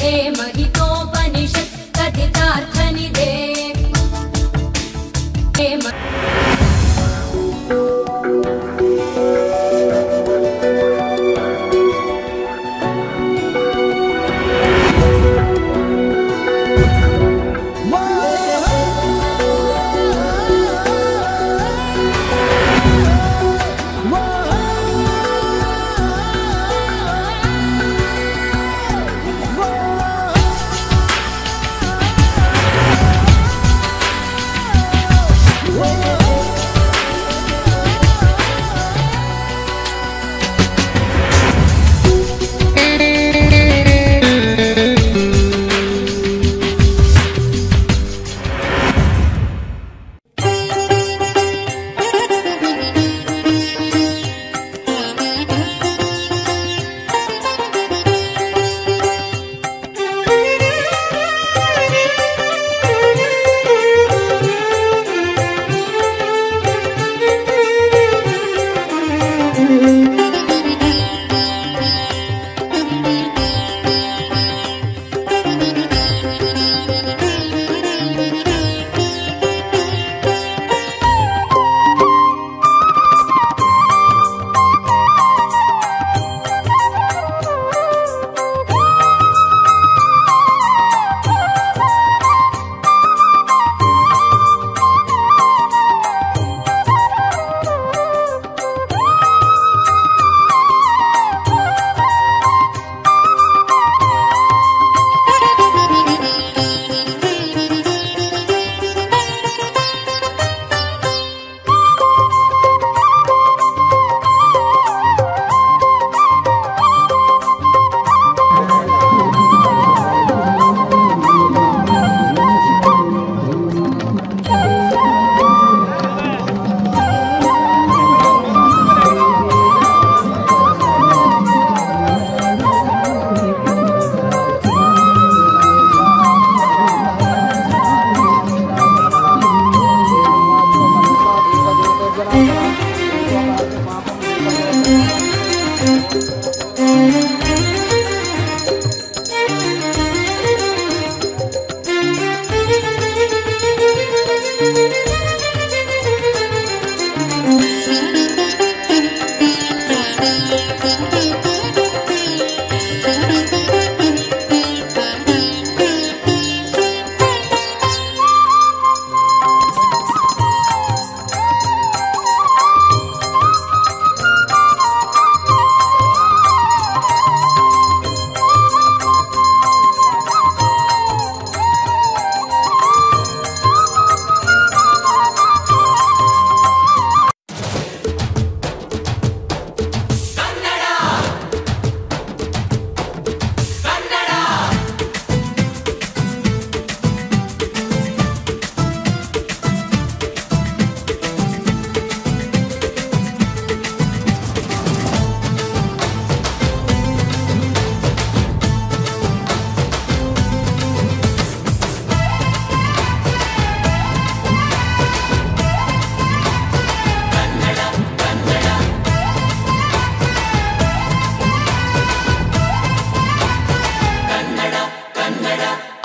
महितोपनिषत् कथितार्थनिधे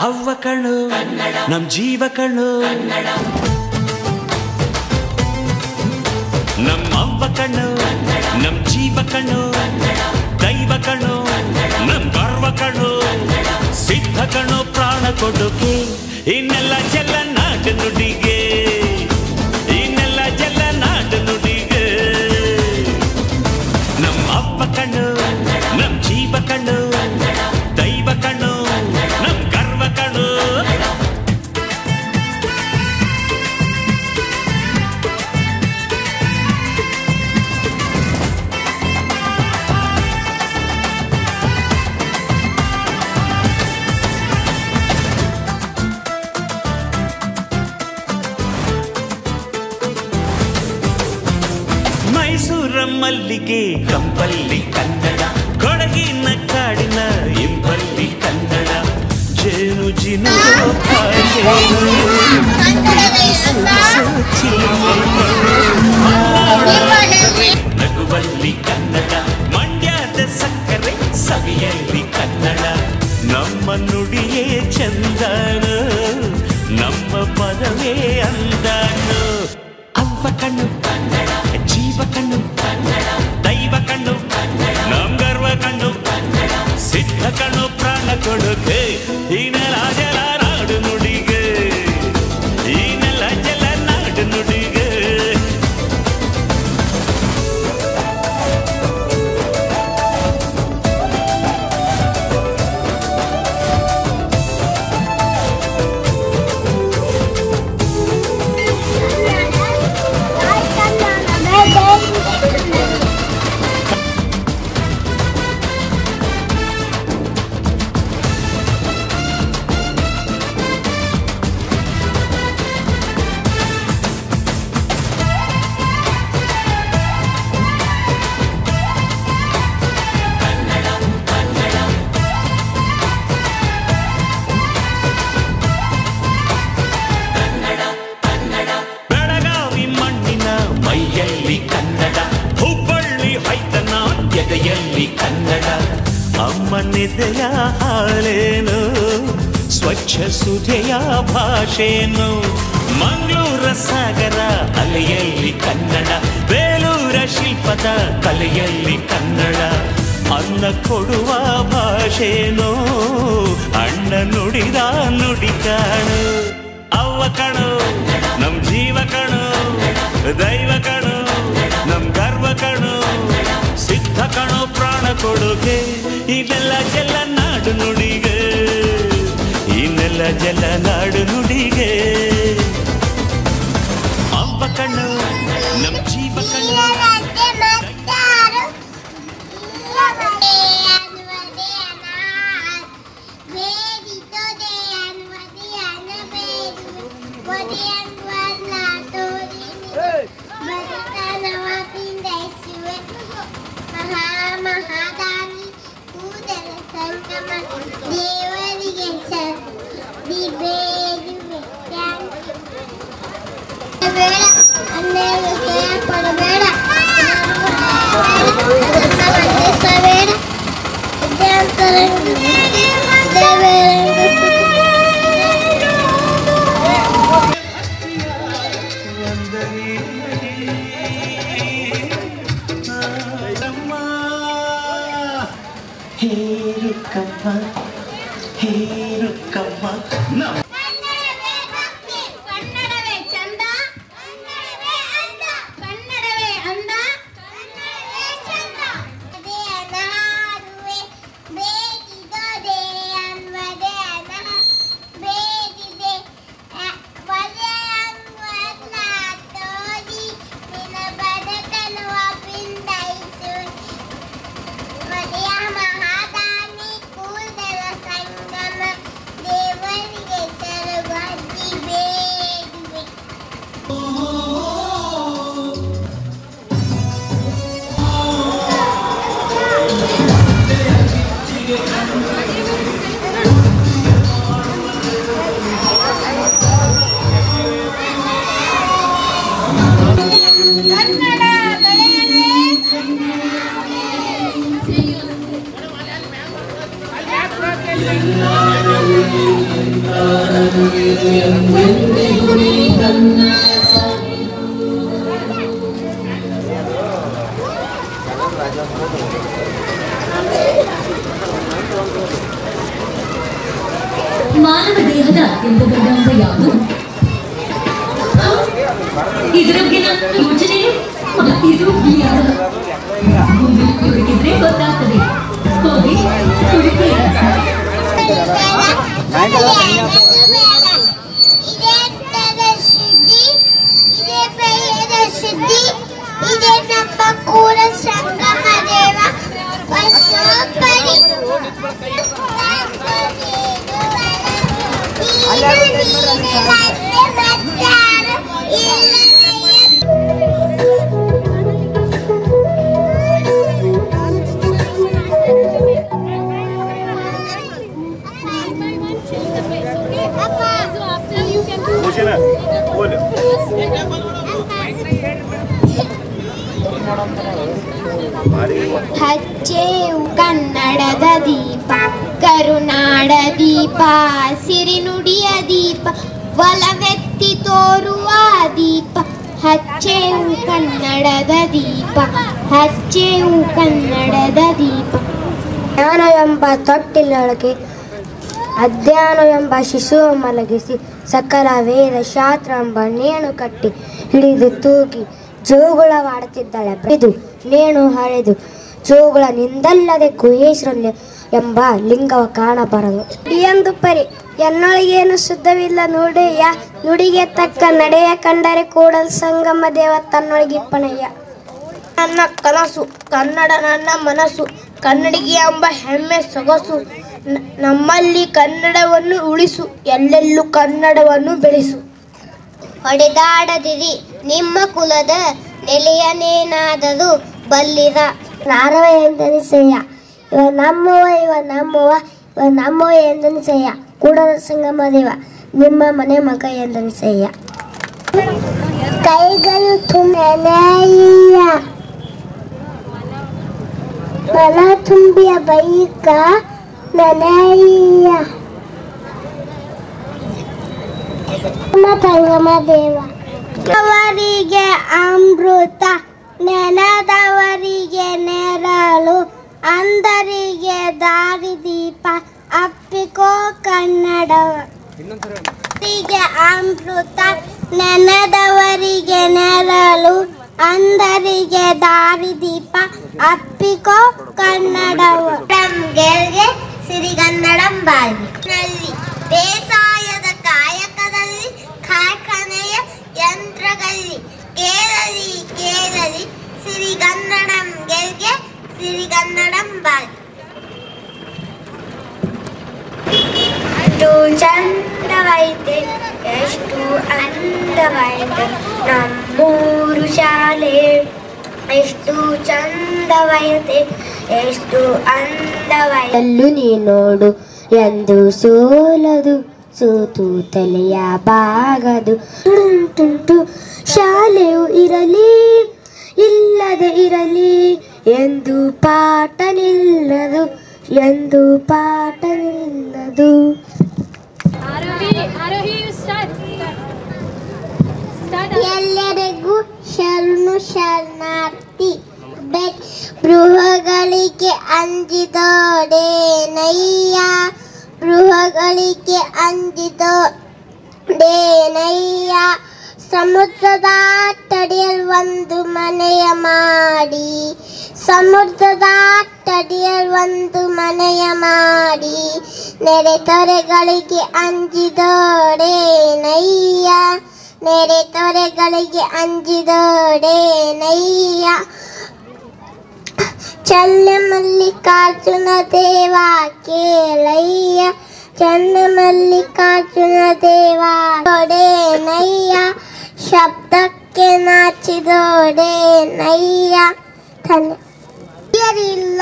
ಅವ್ವ ಕಣ್ಣು ನಮ್ ಜೀವ ಕಣ್ಣು ನಮ್ ಅವ್ವ ಕಣ್ಣು ನಮ್ ಜೀವ ಕಣ್ಣು ದೈವ ಕಣ್ಣು ನಮ್ ಗರ್ವ ಕಣ್ಣು ಸಿದ್ಧ ಕಣ್ಣು ಪ್ರಾಣ ಕೊಡುಗೆ ಇನ್ನೆಲ್ಲ ಜಲ ನಾಡು ನುಡಿಗೆ ಇನ್ನೆಲ್ಲ ಜಲ ನಾಡು ನುಡಿಗೆ ನಮ್ ಅವ್ವ ಕಣ್ಣು ನಮ್ ಜೀವ ಕಣ್ಣು ದೈವ ಕಣ್ಣು ನಮ್ ಗರ್ವ ಕಣ್ಣು ಮೈಸೂರ ಮಲ್ಲಿಗೆ ಕಂಪಲ್ಲಿ ಕನ್ನಡ ಕೊಡಗಿನ ಕಾಡಿನ ಇಂಪಲ್ಲಿ ಕನ್ನಡ ಜೇನು ಜಿನು ನಗುವಲ್ಲಿ ಕನ್ನಡ ಮಂಡ್ಯದ ಸಕ್ಕರೆ ಸವಿಯಲ್ಲಿ ಕನ್ನಡ ನಮ್ಮ ನುಡಿಯೇ ಚಂದನು ನಮ್ಮ ಪದವೇ ಅಂದನು ಅವ್ವ ಕಣ್ಣು ಕನ್ನಡ ಜೀವ ಕಣ್ಣು ಕನ್ನಡ ದೈವ ಕಣ್ಣು ನಮ್ ಗರ್ವ ಕಣ್ಣು ಸಿದ್ಧ ಕಣ್ಣು ಪ್ರಾಣ ಕೊಡುಗೆ ಈ ನೆಲ ಜಲ ನಾಡು ನುಡಿಗೆ ಈ ನೆಲ ಜಲ ನಾಡು ನುಡಿಗೆ ಅಮ್ಮನಿದೆಯ ಹಾಳೇನು ಸ್ವಚ್ಛ ಸುಧೆಯ ಭಾಷೆನು ಮಂಗಳೂರ ಸಾಗರ ಅಲೆಯಲ್ಲಿ ಕನ್ನಡ ಬೇಲೂರ ಶಿಲ್ಪದ ಕಲೆಯಲ್ಲಿ ಕನ್ನಡ ಅನ್ನ ಕೊಡುವ ಭಾಷೆನು ಅಣ್ಣ ನುಡಿದ ನುಡಿ ಕಾಣು ಅವ್ವ ಕಣು ನಮ್ ಜೀವ ಕಣು ದೈವ ಕಣು ನಮ್ ಗರ್ವ ಕಣು ಸಿದ್ಧ ಕಣು ಪ್ರಾಣ ಕೊಡುಗೆ ಈ ನೆಲ ಜಲ ನಾಡು ನುಡಿಗೆ ಈ ನೆಲ ಜಲ ನಾಡು ನುಡಿಗೆ ಅವ್ವ ಕಣ್ಣು ನಮ್ ಜೀವ ಕಣ್ಣು ಮಾನವ ದೇಹದ ಎಂಬುದೊಂದ ಯಾವುದು ಇದರ ಬಗ್ಗೆ ನನ್ನ ಯೋಚನೆ ಇದು ಹುಡುಕಿದ್ರೆ ಗೊತ್ತಾಗ್ತದೆ ಹೋಗಿ ಹುಡುಕಿ ಇದೇ ನಮ್ಮ ಕೂರ ಸಂಗಮ ದೇವ ಹಚ್ಚೇವು ಕನ್ನಡದ ದೀಪ ಕರುನಾಡ ದೀಪ ಸಿರಿನುಡಿಯ ದೀಪ ಒಲವೆತ್ತಿ ತೋರುವ ದೀಪ ಹಚ್ಚೇವು ಕನ್ನಡದ ದೀಪ ಹಚ್ಚೇವು ಕನ್ನಡದ ದೀಪ. ಜ್ಞಾನ ಎಂಬ ತೊಟ್ಟಿಲೊಳಗೆ ಅಜ್ಞಾನ ಎಂಬ ಶಿಶುವ ಮಲಗಿಸಿ ಸಕಲ ವೇದ ಶಾಸ್ತ್ರ ಎಂಬ ನೇಣು ಕಟ್ಟಿ ಹಿಡಿದು ತೂಗಿ ಜೋಗುಳವಾಡುತ್ತಿದ್ದಾಳೆ. ಇದು ನೇಣು ಹರಿದು ಜೋಗುಳ ನಿಂದಲ್ಲದೆ ಗುಹೇಶ್ವರ ಎಂಬ ಲಿಂಗವ ಕಾಣಬಾರದು. ಎಂದು ಪರಿ ಎನ್ನೊಳಗೇನು ಶುದ್ಧವಿಲ್ಲ ನುಡಿಯ ನುಡಿಗೆ ತಕ್ಕ ನಡೆಯ ಕಂಡರೆ ಕೂಡಲ ಸಂಗಮ ದೇವ ತನ್ನೊಳಗಿಪ್ಪನಯ್ಯ. ನನ್ನ ಕನಸು ಕನ್ನಡ ನನ್ನ ಮನಸ್ಸು ಕನ್ನಡಿಗೆ ಎಂಬ ಹೆಮ್ಮೆ ಸೊಗಸು ನಮ್ಮಲ್ಲಿ ಕನ್ನಡವನ್ನು ಉಳಿಸು ಎಲ್ಲೆಲ್ಲೂ ಕನ್ನಡವನ್ನು ಬೆಳೆಸು. ಹೊಡೆದಾಡದಿರಿ ನಿಮ್ಮ ಕುಲದ ನೆಲೆಯನೇನಾದರೂ ಬಲ್ಲಿರ. ನಾರವ ಎಂದನಿಸಯ್ಯ ಇವ ನಮ್ಮವ ಇವ ನಮ್ಮವ ಇವ ನಮ್ಮವ ಎಂದನಿಸಯ್ಯ ಕೂಡಲ ಸಂಗಮ ದೇವ ನಿಮ್ಮ ಮನೆ ಮಗ ಎಂದನಿಸಯ್ಯ. ಕೈಗಳು ತುಂಬಯ್ಯ ಮನ ತುಂಬಿಯ ಬೈಕ ನನಯ್ಯ ಸಂಗಮ ದೇವ. ಅವರಿಗೆ ಅಮೃತ ನೆನೆದವರಿಗೆ ನೆರಳು ಅಂದರಿಗೆ ದಾರಿದೀಪ ಅಪ್ಪಿಕೋ ಕನ್ನಡವರಿಗೆ ಅಮೃತ ನೆನೆದವರಿಗೆ ನೆರಳು ಅಂದರಿಗೆ ದಾರಿದೀಪ ಅಪ್ಪಿಕೋ ಕನ್ನಡವ. ಗೆಲ್ಗೆ ಸಿರಿಗನ್ನಡಂ ಬಾಳ್ವಿ ಬೇಸಾಯದ ಕಾಯಕದಲ್ಲಿ ಕಾರ್ಖಾನೆಯ ಯಂತ್ರಗಳಲ್ಲಿ ಕೇಳಲಿ ಕೇಳಲಿ ಸಿರಿಗನ್ನಡಂ ಗೆಲ್ಗೆ ಸಿರಿಗನ್ನಡಂ ಬಾಳ್ವಿ. ಎಷ್ಟು ಚಂದವೈತೆ ಎಷ್ಟು ಅಂದವೈತೆ ನಮ್ಮೂರು ಶಾಲೆ ಎಷ್ಟು ಚಂದವೈತೆ ಎಷ್ಟು ಅಂದವೈತಲ್ಲು ನೀ ನೋಡು ಎಂದು ಸೋಲದು ಸೋತು ತಲೆಯ ಬಾಗದು. ತುಂಟು ಶಾಲೆಯು ಇರಲಿ ಇಲ್ಲದೆ ಇರಲಿ ಎಂದು ಪಾಠ ನಿಲ್ಲದು ಎಂದು ಪಾಠ ನಿಲ್ಲದು. ಎಲ್ಲರಿಗೂ ಶರಣು ಶರಣಾರ್ಥಿ ಬೃಹಗಳಿಗೆ ಅಂಜಿದೋಡೇನಯ್ಯ ಬೃಹಗಳಿಗೆ ಅಂಜಿದೋಡೇನಯ್ಯ. ಸಮುದ್ರದ ತಡಿಯಲ್ ಒಂದು ಮನೆಯ ಮಾಡಿ ಸಮುದ್ರದ ತಡಿಯಲ್ ಒಂದು ಮನೆಯ ಮಾಡಿ ನೆರೆ ತೊರೆಗಳಿಗೆ ಅಂಜಿದೋಡೇನಯ್ಯ ನೆರೆ ತೊರೆಗಳಿಗೆ ಅಂಜಿದೋಡೇನಯ್ಯ. ಚನ್ನಮಲ್ಲಿಕಾರ್ಜುನ ದೇವ ಕೇಳಯ್ಯ ಚನ್ನಮಲ್ಲಿಕಾರ್ಜುನ ದೇವ ದೊಡೇನಯ್ಯ ಶಬ್ದಕ್ಕೆ ನಾಚಿದೋಡೇನಯ್ಯ. ಹಿರಿಯರಿಲ್ಲ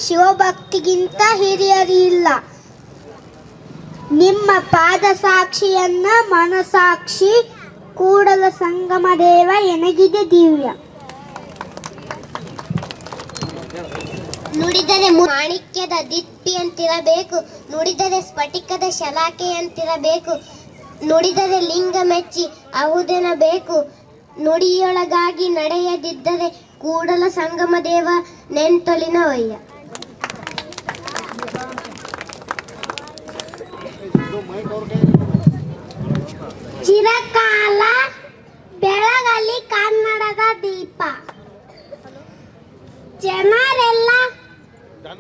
ಶಿವಭಕ್ತಿಗಿಂತ ಹಿರಿಯರಿಲ್ಲ. ನಿಮ್ಮ ಪಾದ ಸಾಕ್ಷಿಯನ್ನ ಮನಸಾಕ್ಷಿ ಕೂಡಲ ಸಂಗಮ ದೇವ ಎನಗಿದೆ ದಿವ್ಯ. ನುಡಿದರೆ ಮಾಣಿಕ್ಯದ ದಿಪ್ಪಿಯಂತಿರಬೇಕು ನುಡಿದರೆ ಸ್ಫಟಿಕದ ಶಲಾಕೆಯಂತಿರಬೇಕು ನುಡಿದರೆ ಲಿಂಗ ಮೆಚ್ಚಿ ಅಹುದೆನಬೇಕು ನುಡಿಯೊಳಗಾಗಿ ನಡೆಯದಿದ್ದರೆ ಕೂಡಲ ಸಂಗಮ ದೇವ ನೆಂತೊಲಿನವಯ್ಯ. ಚಿರಕಾಲ ಬೆಳಗಲಿ ಕನ್ನಡದ ದೀಪ ಜನರೆಲ್ಲ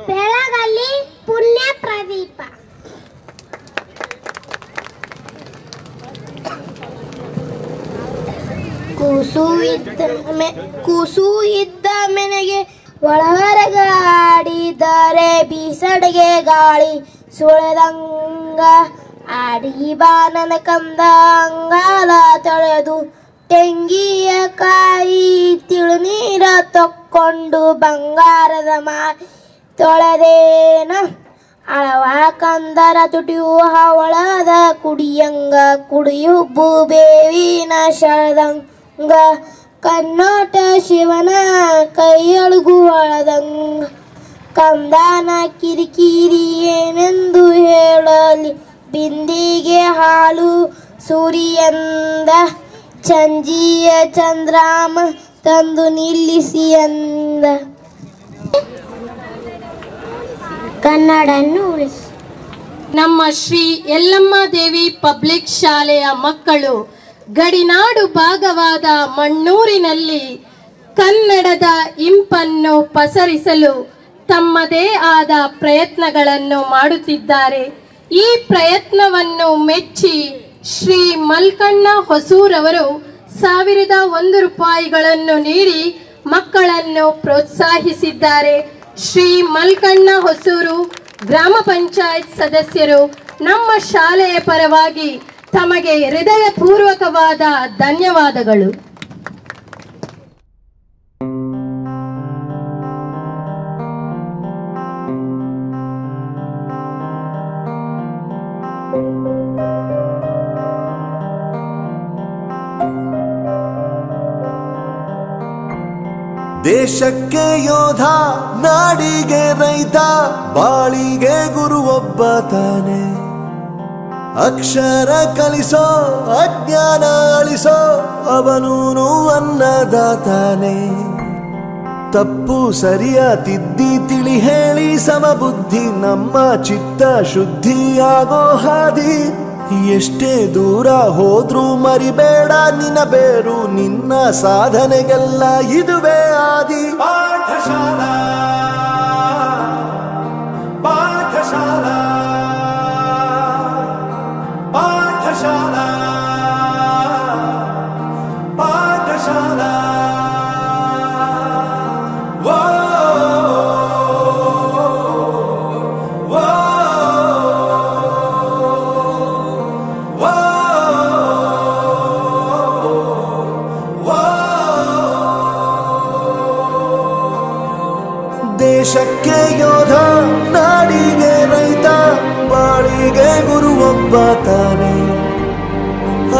ಬೆಳಗಲಿ ಪುಣ್ಯ ಪ್ರದೀಪ. ಕೂಸು ಇದ್ದ ಮೆನೆಗೆ ಒಳಹೊರಗಾಡಿದರೆ ಬೀಸಡಿಗೆ ಗಾಳಿ ಸುಳೆದಂಗ ಆಡಿ ಬಾ ನನ್ನ ಕಂದ ಅಂಗಾಲ ತೊಳೆದು ತೆಂಗಿಯ ಕಾಯಿ ತಿಳುನೀರ ತೊಕ್ಕೊಂಡು ಬಂಗಾರದ ಮಾರಿ ತೊಳೆದೇನ ಅಳವ ಕಂದರ ತುಟಿಯು ಹವಳದ ಕುಡಿಯಂಗ ಕುಡಿಯುಬ್ಬು ಬೇವಿನ ಶಳದಂಗ ಕನ್ನೋಟ ಶಿವನ ಕೈಯೊಳಗು ಹೊಳದಂಗ ಕಂದನ ಕಿರಿಕಿರಿ ಏನೆಂದು ಹೇಳಲಿ, ಬಿಂದಿಗೆ ಹಾಲು ಸೂರಿಯಂದ ಚಂಜಿಯ ಚಂದ್ರಾಮ ತಂದು ನಿಲ್ಲಿಸಿ ಅಂದ. ಕನ್ನಡನ್ನು ಉಳಿಸಿ. ನಮ್ಮ ಶ್ರೀ ಯಲ್ಲಮ್ಮ ದೇವಿ ಪಬ್ಲಿಕ್ ಶಾಲೆಯ ಮಕ್ಕಳು ಗಡಿನಾಡು ಭಾಗವಾದ ಮಣ್ಣೂರಿನಲ್ಲಿ ಕನ್ನಡದ ಇಂಪನ್ನು ಪಸರಿಸಲು ತಮ್ಮದೇ ಆದ ಪ್ರಯತ್ನಗಳನ್ನು ಮಾಡುತ್ತಿದ್ದಾರೆ. ಈ ಪ್ರಯತ್ನವನ್ನು ಮೆಚ್ಚಿ ಶ್ರೀ ಮಲ್ಕಣ್ಣ ಹೊಸೂರವರು 1001 ರೂಪಾಯಿಗಳನ್ನು ನೀಡಿ ಮಕ್ಕಳನ್ನು ಪ್ರೋತ್ಸಾಹಿಸಿದ್ದಾರೆ. ಶ್ರೀ ಮಲ್ಕಣ್ಣ ಹೊಸೂರು ಗ್ರಾಮ ಪಂಚಾಯತ್ ಸದಸ್ಯರು ನಮ್ಮ ಶಾಲೆಯ ಪರವಾಗಿ ತಮಗೆ ಹೃದಯಪೂರ್ವಕವಾದ ಧನ್ಯವಾದಗಳು. ದೇಶಕ್ಕೆ ಯೋಧ, ನಾಡಿಗೆ ರೈತ, ಬಾಳಿಗೆ ಗುರು ಒಬ್ಬ ತಾನೆ. ಅಕ್ಷರ ಕಲಿಸೋ, ಅಜ್ಞಾನ ಅಳಿಸೋ, ಅವನೂನು ಅನ್ನದಾತಾನೆ. ತಪ್ಪು ಸರಿಯ ತಿದ್ದಿ ತಿಳಿ ಹೇಳಿ ಸಮಬುದ್ಧಿ ನಮ್ಮ ಚಿತ್ತ ಶುದ್ಧಿಯಾಗೋ ಹಾದಿ. ಎಷ್ಟೇ ದೂರ ಹೋದ್ರೂ ಮರಿಬೇಡ ನಿನ್ನ ಬೇರು, ನಿನ್ನ ಸಾಧನೆಗೆಲ್ಲ ಇದುವೇ ಆದಿ. ಪಾಠಶಾಲಾ ಪಾಠಶಾಲಾ ಪಾಠಶಾಲಾ ಪಾಠಶಾಲಾ. ದೇಶಕ್ಕೆ ಯೋಧ, ನಾಡಿಗೆ ರೈತ, ಬಾಳಿಗೆ ಗುರು ಒಬ್ಬ ತಾನೆ.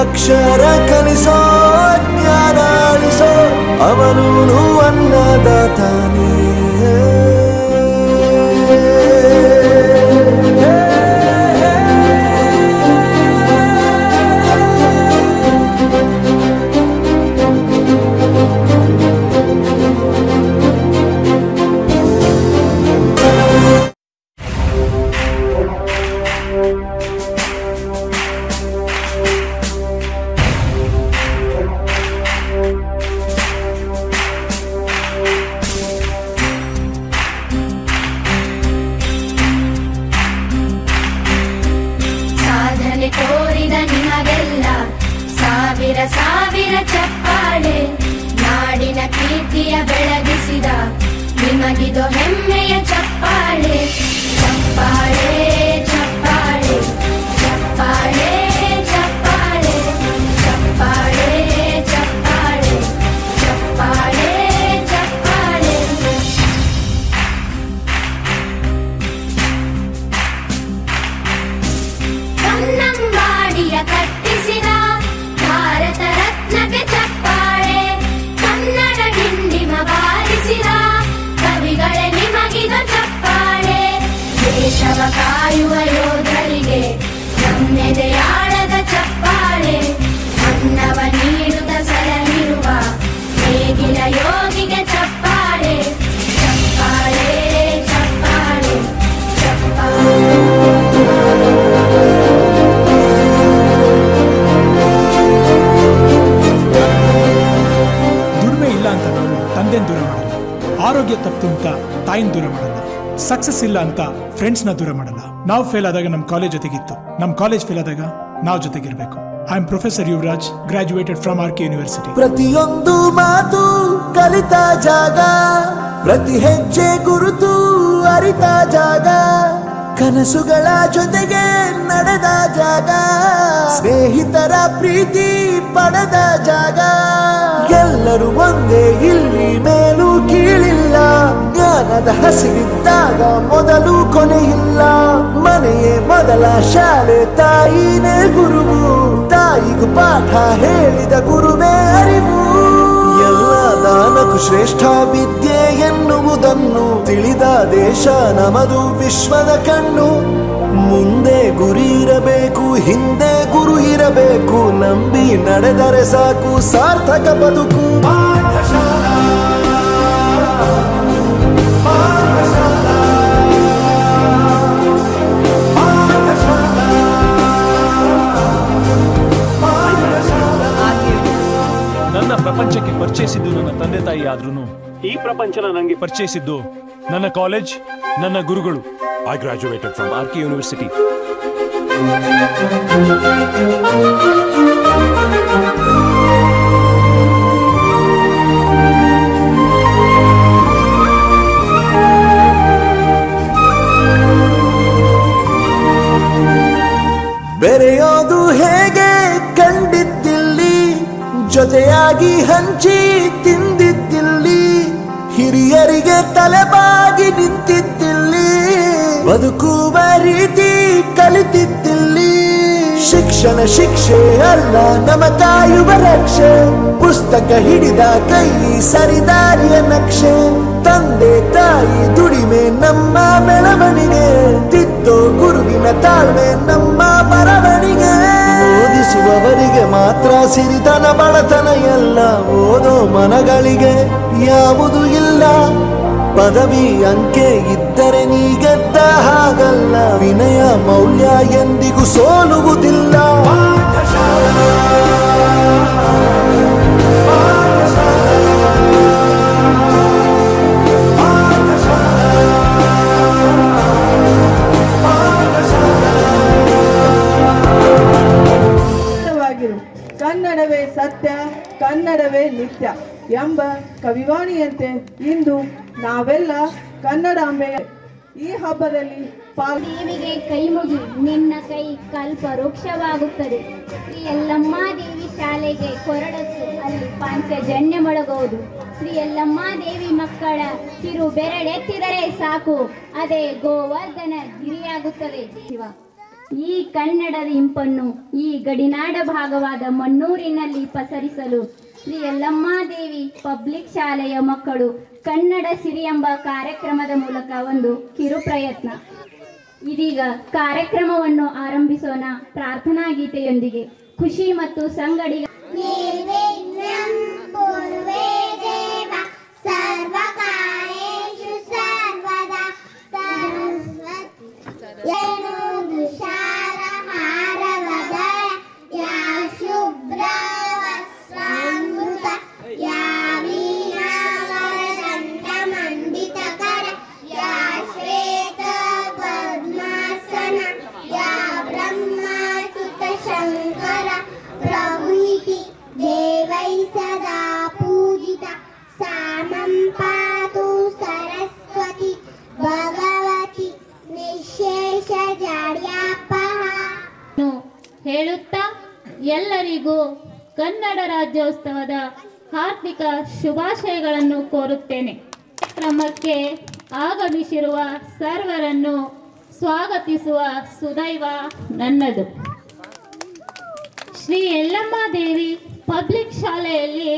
ಅಕ್ಷರ ಕಲಿಸೋ, ಜ್ಞಾನ ಅಳಿಸೋ, ಅವನೂನು ಅನ್ನದಾತಾನೆ. ತೋರಿದ ನಿಮಗೆಲ್ಲ ಸಾವಿರ ಸಾವಿರ ಚಪ್ಪಾಳೆ. ನಾಡಿನ ಕೀರ್ತಿಯ ಬೆಳಗಿಸಿದ ನಿಮಗಿದು ಹೆಮ್ಮೆಯ ಚಪ್ಪಾಳೆ. ಚಪ್ಪಾಳೆ ಚಪ್ಪಾಳೆ ಚಪ್ಪಾಳೆ ಚಪ್ಪಾಳೆ ಚಪ್ಪಾಳೆ ಚಪ್ಪಾಳೆ ಚಪ್ಪಾಳೆ ಚಪ್ಪಾಳೆ. ಕನ್ನಂಬಾಡಿಯ ಕಟ್ಟಿಸಿದ ಭಾರತ ರತ್ನಕ್ಕೆ ಚಪ್ಪಾಳೆ. ಕನ್ನಡ ಡಿಂಡಿಮ ಬಾರಿಸಿದ ಕವಿಗಳೇ ನಿಮಗಿದು ಚಪ್ಪಾಳೆ. ದೇಶವ ಕಾಯುವ ಯೋಧರಿಗೆ ನಮ್ಮೆದೆಯಾಳದ ಚಪ್ಪಾಳೆ. ಅನ್ನವ ನೀಡುತ್ತ ಸಲಹಿರುವ ನೇಗಿಲ ಯೋಗಿಗೆ ಚಪ್ಪಾಳೆ. ಚಪ್ಪಾಳೆ ಚಪ್ಪಾಳೆ ಚಪ್ಪಾಳೆ. ದುಡಿಮೆ ಇಲ್ಲ ಅಂತ ನಾವು ತಂದೆನ ದೂರ ಮಾಡಲ್ಲ, ಆರೋಗ್ಯ ತಪ್ಪು ಅಂತ ತಾಯಿನ ದೂರ ಮಾಡಲ್ಲ, ಸಕ್ಸಸ್ ಇಲ್ಲ ಅಂತ ಫ್ರೆಂಡ್ಸ್ ನ ದೂರ ಮಾಡಲ್ಲ. ನಾವು ಫೇಲ್ ಆದಾಗ ನಮ್ಮ ಕಾಲೇಜ್ ಜೊತೆಗಿತ್ತು, ನಮ್ಮ ಕಾಲೇಜ್ ಫೇಲ್ ಆದಾಗ ನಾವು ಜೊತೆಗಿರ್ಬೇಕು. I am professor Yuvraj, graduated from RK university. ಪ್ರತಿಯೊಂದು ಮಾತು ಕಲಿತ ಜಾಗ, ಪ್ರತಿ ಹೆಜ್ಜೆ ಗುರುತು ಅರಿತ ಜಾಗ, ಕನಸುಗಳ ಜೊತೆಗೆ ನಡೆದ ಜಾಗ, ಸ್ನೇಹಿತರ ಪ್ರೀತಿ ಪಡೆದ ಜಾಗ. ಎಲ್ಲರೂ ಒಂದೇ, ಇಲ್ಲಿ ಮೇಲೂ ಕೀಳಿಲ್ಲ. ಜ್ಞಾನದ ಹಸಿವಿದ್ದಾಗ ಮೊದಲು ಕೊನೆಯಿಲ್ಲ. ಮನೆಯೇ ಮೊದಲ ಶಾಲೆ, ತಾಯಿನೇ ಗುರುವು. ತಾಯಿಗೂ ಪಾಠ ಹೇಳಿದ ಗುರುವೇ ಅರಿವು. ಎಲ್ಲ ದಾನಕ್ಕೂ ಶ್ರೇಷ್ಠ ವಿದ್ಯೆ ಎನ್ನುವುದನ್ನು ತಿಳಿದ ದೇಶ ನಮದು ವಿಶ್ವದ ಕಣ್ಣು. ಮುಂದೆ ಗುರಿ ಇರಬೇಕು, ಹಿಂದೆ ಗುರು ಇರಬೇಕು, ನಂಬಿ ನಡೆದರೆ ಸಾಕು ಸಾರ್ಥಕ ಬದುಕು. ನನ್ನ ಪ್ರಪಂಚಕ್ಕೆ ಪರಿಚಯಿಸಿದ್ದು ನನ್ನ ತಂದೆ ತಾಯಿ ಆದ್ರೂ ಈ ಪ್ರಪಂಚನ ನನಗೆ ಪರಿಚಯಿಸಿದ್ದು ನನ್ನ ಕಾಲೇಜ್, ನನ್ನ ಗುರುಗಳು. I graduated from R K university. ಬೆರೆಯೋದು ಹೇಗೆ ಕಂಡಿದ್ದಿಲ್ಲಿ, ಜೊತೆಯಾಗಿ ಹಂಚಿ ತಿಂದಿದ್ದಿಲ್ಲಿ, ಹಿರಿಯರಿಗೆ ತಲೆಬಾಗಿ ನಿಂತಿದ್ದಿಲ್ಲಿ, ಬದುಕುವ ರೀತಿ ಕಲಿತಿದ್ದಿಲ್ಲಿ. ಶಿಕ್ಷಣ ಶಿಕ್ಷೆ ಅಲ್ಲ ನಮ ಕಾಯುವ ರಕ್ಷೆ, ಪುಸ್ತಕ ಹಿಡಿದ ಕೈ ಸರಿದಾರಿಯ ನಕ್ಷೆ. ತಂದೆ ತಾಯಿ ದುಡಿಮೆ ನಮ್ಮ ಬೆಳವಣಿಗೆ, ತಿದ್ದೋ ಗುರುವಿನ ತಾಳ್ಮೆ ನಮ್ಮ ಬರವಣಿಗೆ. ಓದಿಸುವವರಿಗೆ ಮಾತ್ರ ಸಿರಿತನ ಬಡತನ ಎಲ್ಲ, ಓದೋ ಮನಗಳಿಗೆ ಯಾವುದು ಇಲ್ಲ. ಪದವಿ ಅಂಕೆ ಇದ್ದರೆ ನೀ ಗೆದ್ದ ಹಾಗಲ್ಲ, ವಿನಯ ಮೌಲ್ಯ ಎಂದಿಗೂ ಸೋಲುವುದಿಲ್ಲ. ಕನ್ನಡವೇ ಸತ್ಯ, ಕನ್ನಡವೇ ನಿತ್ಯ ಎಂಬ ಕವಿವಾಣಿಯಂತೆ ಇಂದು ನಾವೆಲ್ಲ ಕನ್ನಡಾಂಬೆಯ ಈ ಹಬ್ಬದಲ್ಲಿ ದೇವಿಗೆ ಕೈ ಮುಗಿ, ನಿನ್ನ ಕೈ ಕಲ್ಪ ವೃಕ್ಷವಾಗುತ್ತದೆ. ಶ್ರೀ ಯಲ್ಲಮ್ಮ ದೇವಿ ಶಾಲೆಗೆ ಕೊರಡತ್ತು, ಅಲ್ಲಿ ಪಾಂಚಜನ್ಯ ಮೊಳಗುವುದು. ಶ್ರೀ ಯಲ್ಲಮ್ಮ ದೇವಿ ಮಕ್ಕಳ ಕಿರು ಬೆರಳೆತ್ತಿದರೆ ಸಾಕು, ಅದೇ ಗೋವರ್ಧನ ಗಿರಿಯಾಗುತ್ತದೆ. ಶಿವ, ಈ ಕನ್ನಡದ ಇಂಪನ್ನು ಈ ಗಡಿನಾಡ ಭಾಗವಾದ ಮಣ್ಣೂರಿನಲ್ಲಿ ಪಸರಿಸಲು ಶ್ರೀ ಯಲ್ಲಮ್ಮ ದೇವಿ ಪಬ್ಲಿಕ್ ಶಾಲೆಯ ಮಕ್ಕಳು ಕನ್ನಡ ಸಿರಿ ಎಂಬ ಕಾರ್ಯಕ್ರಮದ ಮೂಲಕ ಒಂದು ಕಿರು ಪ್ರಯತ್ನ. ಇದೀಗ ಕಾರ್ಯಕ್ರಮವನ್ನು ಆರಂಭಿಸೋಣ ಪ್ರಾರ್ಥನಾ ಗೀತೆಯೊಂದಿಗೆ. ಖುಷಿ ಮತ್ತು ಸಂಗಡಿಗ ಹೇಳುತ್ತಾ ಎಲ್ಲರಿಗೂ ಕನ್ನಡ ರಾಜ್ಯೋತ್ಸವದ ಹಾರ್ದಿಕ ಶುಭಾಶಯಗಳನ್ನು ಕೋರುತ್ತೇನೆ. ಕಾರ್ಯಕ್ರಮಕ್ಕೆ ಆಗಮಿಸಿರುವ ಸರ್ವರನ್ನು ಸ್ವಾಗತಿಸುವ ಸುದೈವ ನನ್ನದು. ಶ್ರೀ ಯಲ್ಲಮ್ಮ ದೇವಿ ಪಬ್ಲಿಕ್ ಶಾಲೆಯಲ್ಲಿ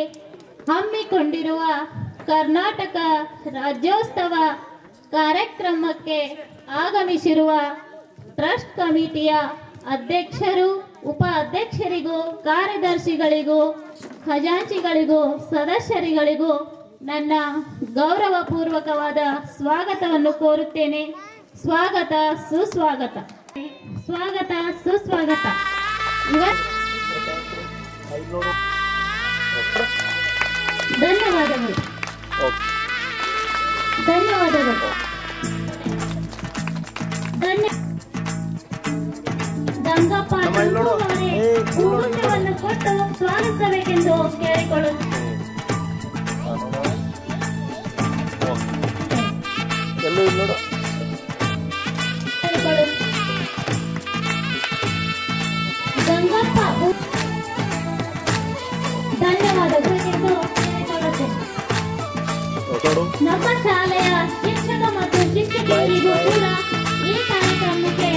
ಹಮ್ಮಿಕೊಂಡಿರುವ ಕರ್ನಾಟಕ ರಾಜ್ಯೋತ್ಸವ ಕಾರ್ಯಕ್ರಮಕ್ಕೆ ಆಗಮಿಸಿರುವ ಟ್ರಸ್ಟ್ ಕಮಿಟಿಯ ಅಧ್ಯಕ್ಷರು, ಉಪ ಅಧ್ಯಕ್ಷರಿಗೂ, ಕಾರ್ಯದರ್ಶಿಗಳಿಗೂ, ಖಜಾಂಚಿಗಳಿಗೂ, ಸದಸ್ಯರುಗಳಿಗೂ ನನ್ನ ಗೌರವಪೂರ್ವಕವಾದ ಸ್ವಾಗತವನ್ನು ಕೋರುತ್ತೇನೆ. ಸ್ವಾಗತ ಸುಸ್ವಾಗತ, ಸ್ವಾಗತ ಸುಸ್ವಾಗತ. ಧನ್ಯವಾದಗಳು, ಧನ್ಯವಾದಗಳು. ಗಂಗಪ್ಪ ಹೂಗುಚ್ಛವನ್ನು ಕೊಟ್ಟು ಸ್ವಾಗತಿಸಬೇಕೆಂದು ಕೇಳಿಕೊಳ್ಳುತ್ತೇನೆ. ಗಂಗಪ್ಪ ಧನ್ಯವಾದಗಳು ಎಂದು ಕೇಳಿಕೊಳ್ಳುತ್ತೇನೆ. ನಮ್ಮ ಶಾಲೆಯ ಶಿಕ್ಷಕ ಮತ್ತು ಶಿಕ್ಷಕಿಯರಿಗೂ ಕೂಡ ಈ ಕಾರ್ಯಕ್ರಮಕ್ಕೆ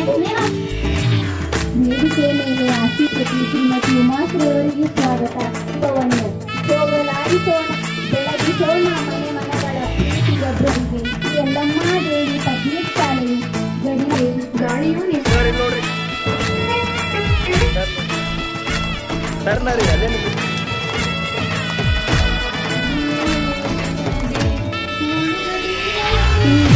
ವೇದಿಕೆ ಮೇಲೆ ಆಶೀರ್ವದಿಸಿ ಶ್ರೀಮತಿ ಉಮಾಶ್ರೀ ಅವರಿಗೆ ಸ್ವಾಗತ. ಹೋಗಲಾಡಿಸೋಣ. ಬೆಳಗ್ಗೆ ಸೋಮ ಮನೆ ಮನಗಳ ಪ್ರೀತಿಯೊಬ್ಬರಿಗೆ ಎಲ್ಲಮ್ಮ ದೇವಿ ಪಬ್ಲಿಕ್ ಶಾಲೆಯು ಗಡಿಗೆ ಗಾಳಿಯೂ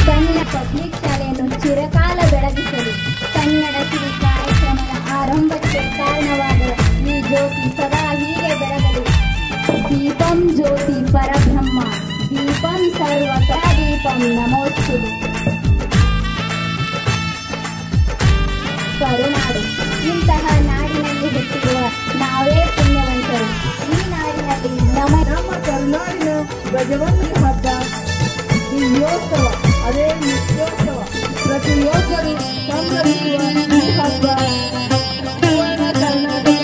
ಕನ್ನಡ ಪಬ್ಲಿಕ್ ಶಾಲೆಯನ್ನು ಚಿರಕಾಲ ಬೆಳಗಿಸಲು ಕನ್ನಡ ಸಿರಿ ಕಾರ್ಯಕ್ರಮದ ಆರಂಭಕ್ಕೆ ಕಾರಣವಾದ ಈ ಜ್ಯೋತಿ ಸದಾ ಹೀಗೆ ಬೆಳಗಲು. ದೀಪಂ ಜ್ಯೋತಿ ಪರಬ್ರಹ್ಮ ದೀಪಂ ಸರ್ವಕರ ದೀಪಂ ನಮೋಸ್ತುತೆ. ಕರುನಾಡು, ಇಂತಹ ನಾಡಿನಲ್ಲಿ ಹುಟ್ಟಿರುವ ನಾವೇ ಪುಣ್ಯವಂತರು. ಈ ನಾಡಿನಲ್ಲಿ ನಮ್ಮ ಕರುನಾಡಿನ ಗಜವಂತಿ ಹಬ್ಬ ದಿವ್ಯೋತ್ಸವ, ಅದೇ ನಿತ್ಯೋತ್ಸವ. ಪ್ರತಿಯೊಬ್ಬರು ಸಂಭ್ರಮಿಸುವ ಈ ಹಬ್ಬ ಸುವರ್ಣ ಕರ್ನಾಟಕ.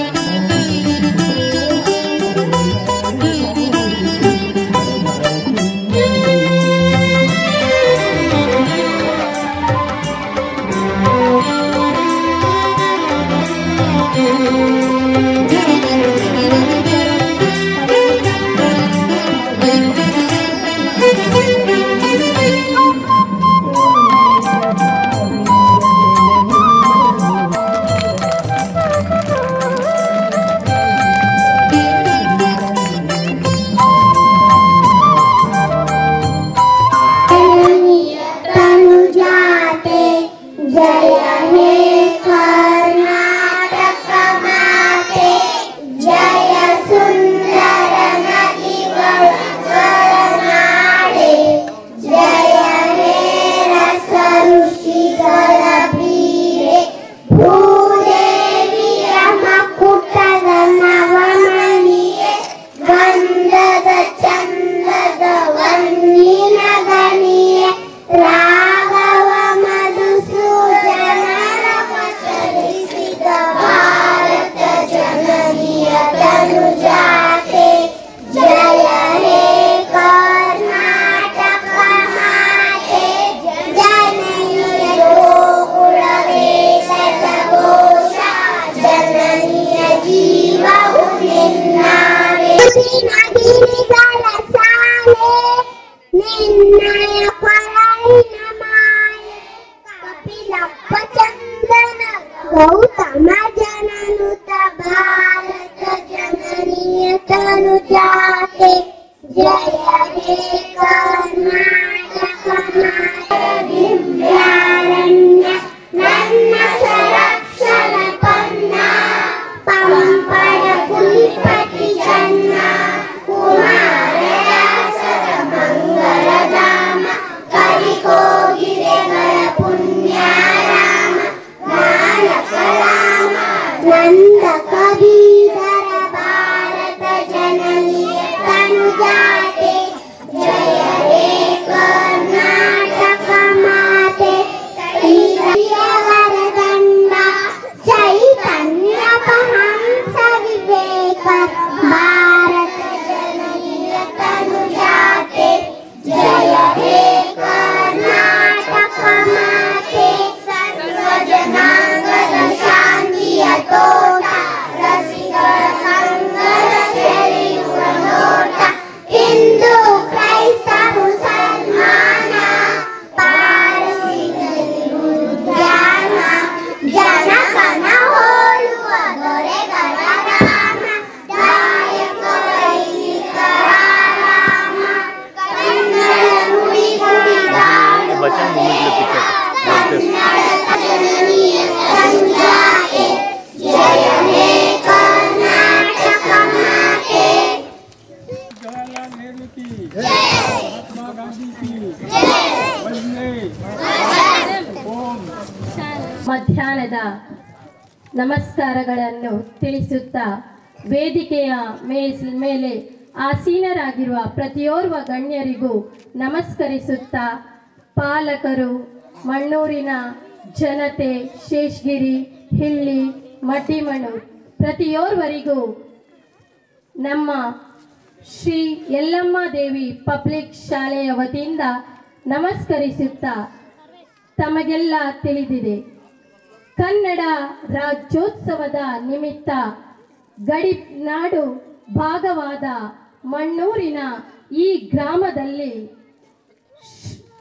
ಗೌತಮ ಜನನುತ ಭಾರತ ಜನನೀಯ ತನುಜಾತೆ ಜಯ ಹೇ ಕರ್ನಾಟಕ ದಿವ್ಯಾರಣ್ಯ ನನ್ನ ಸಂರಕ್ಷಣ ಪನ್ನ ಪಂಪಡ ಕುಲ್ಪತಿ ಜನ್ನ ಕುಮಾರದಾಸರ ಮಂಗಳಧಾಮ ಕಲಿಕೋಗಿರೆಗಳ ಪುಣ್ಯಾರಾಮ ಜ್ಞಾನ ಕಲಾಮ ನಂದ ಕಬೀರರ ಭಾರತ ಜನನೀಯ ತನುಜಾತೆ ಜಯ ಹೇ ಕರ್ನಾಟಕ ಮಾತೆ ವರದಂಡ ಚೈತನ್ಯ ಪಹಂಸ ವಿವೇಕ ಭಾರತ ಜನನೀಯ ತನುಜಾತೆ ಜಯ ಹೇ ಕರ್ನಾಟಕ ಮಾತೆ ಸರ್ವ ಜನಾಂಗದ ಶಾಂತಿಯ ತೋಟ ರಸಿಕರ ಕಂಗಳ ಸೆಳೆಯುವ ನೋಟ ಹಿಂದೂ ಕ್ರೈಸ್ತ ಮುಸಲ್ಮಾನ ಪಾರಸಿಗರು ಧ್ಯಾನ ಜನಕನ ಹೋಲುವ ದೊರೆಗಳ ರಾಮ ದಾಯಕ ವೈದಿಕರ ರಾಮ ಕನ್ನಡ ನುಡಿ ಕುಡಿದಾಡುವ ಜನನೀಯ ತನುಜಾತೆ ಜಯ ಹೇ ಕರ್ನಾಟಕ ಮಾತೆ ಮಧ್ಯಾಹ್ನದ ನಮಸ್ಕಾರಗಳನ್ನು ತಿಳಿಸುತ್ತಾ ವೇದಿಕೆಯ ಮೇಲೆ ಆಸೀನರಾಗಿರುವ ಪ್ರತಿಯೋರ್ವ ಗಣ್ಯರಿಗೂ ನಮಸ್ಕರಿಸುತ್ತಾ ಪಾಲಕರು, ಮಣ್ಣೂರಿನ ಜನತೆ, ಶೇಷಗಿರಿ, ಹಿಳ್ಳಿ, ಮಡ್ಡಿಮಣ್ಣು ಪ್ರತಿಯೋರ್ವರಿಗೂ ನಮ್ಮ ಶ್ರೀ ಯಲ್ಲಮ್ಮ ದೇವಿ ಪಬ್ಲಿಕ್ ಶಾಲೆಯ ವತಿಯಿಂದ ನಮಸ್ಕರಿಸುತ್ತಾ, ತಮಗೆಲ್ಲ ತಿಳಿದಿದೆ ಕನ್ನಡ ರಾಜ್ಯೋತ್ಸವದ ನಿಮಿತ್ತ ಗಡಿನಾಡು ಭಾಗವಾದ ಮಣ್ಣೂರಿನ ಈ ಗ್ರಾಮದಲ್ಲಿ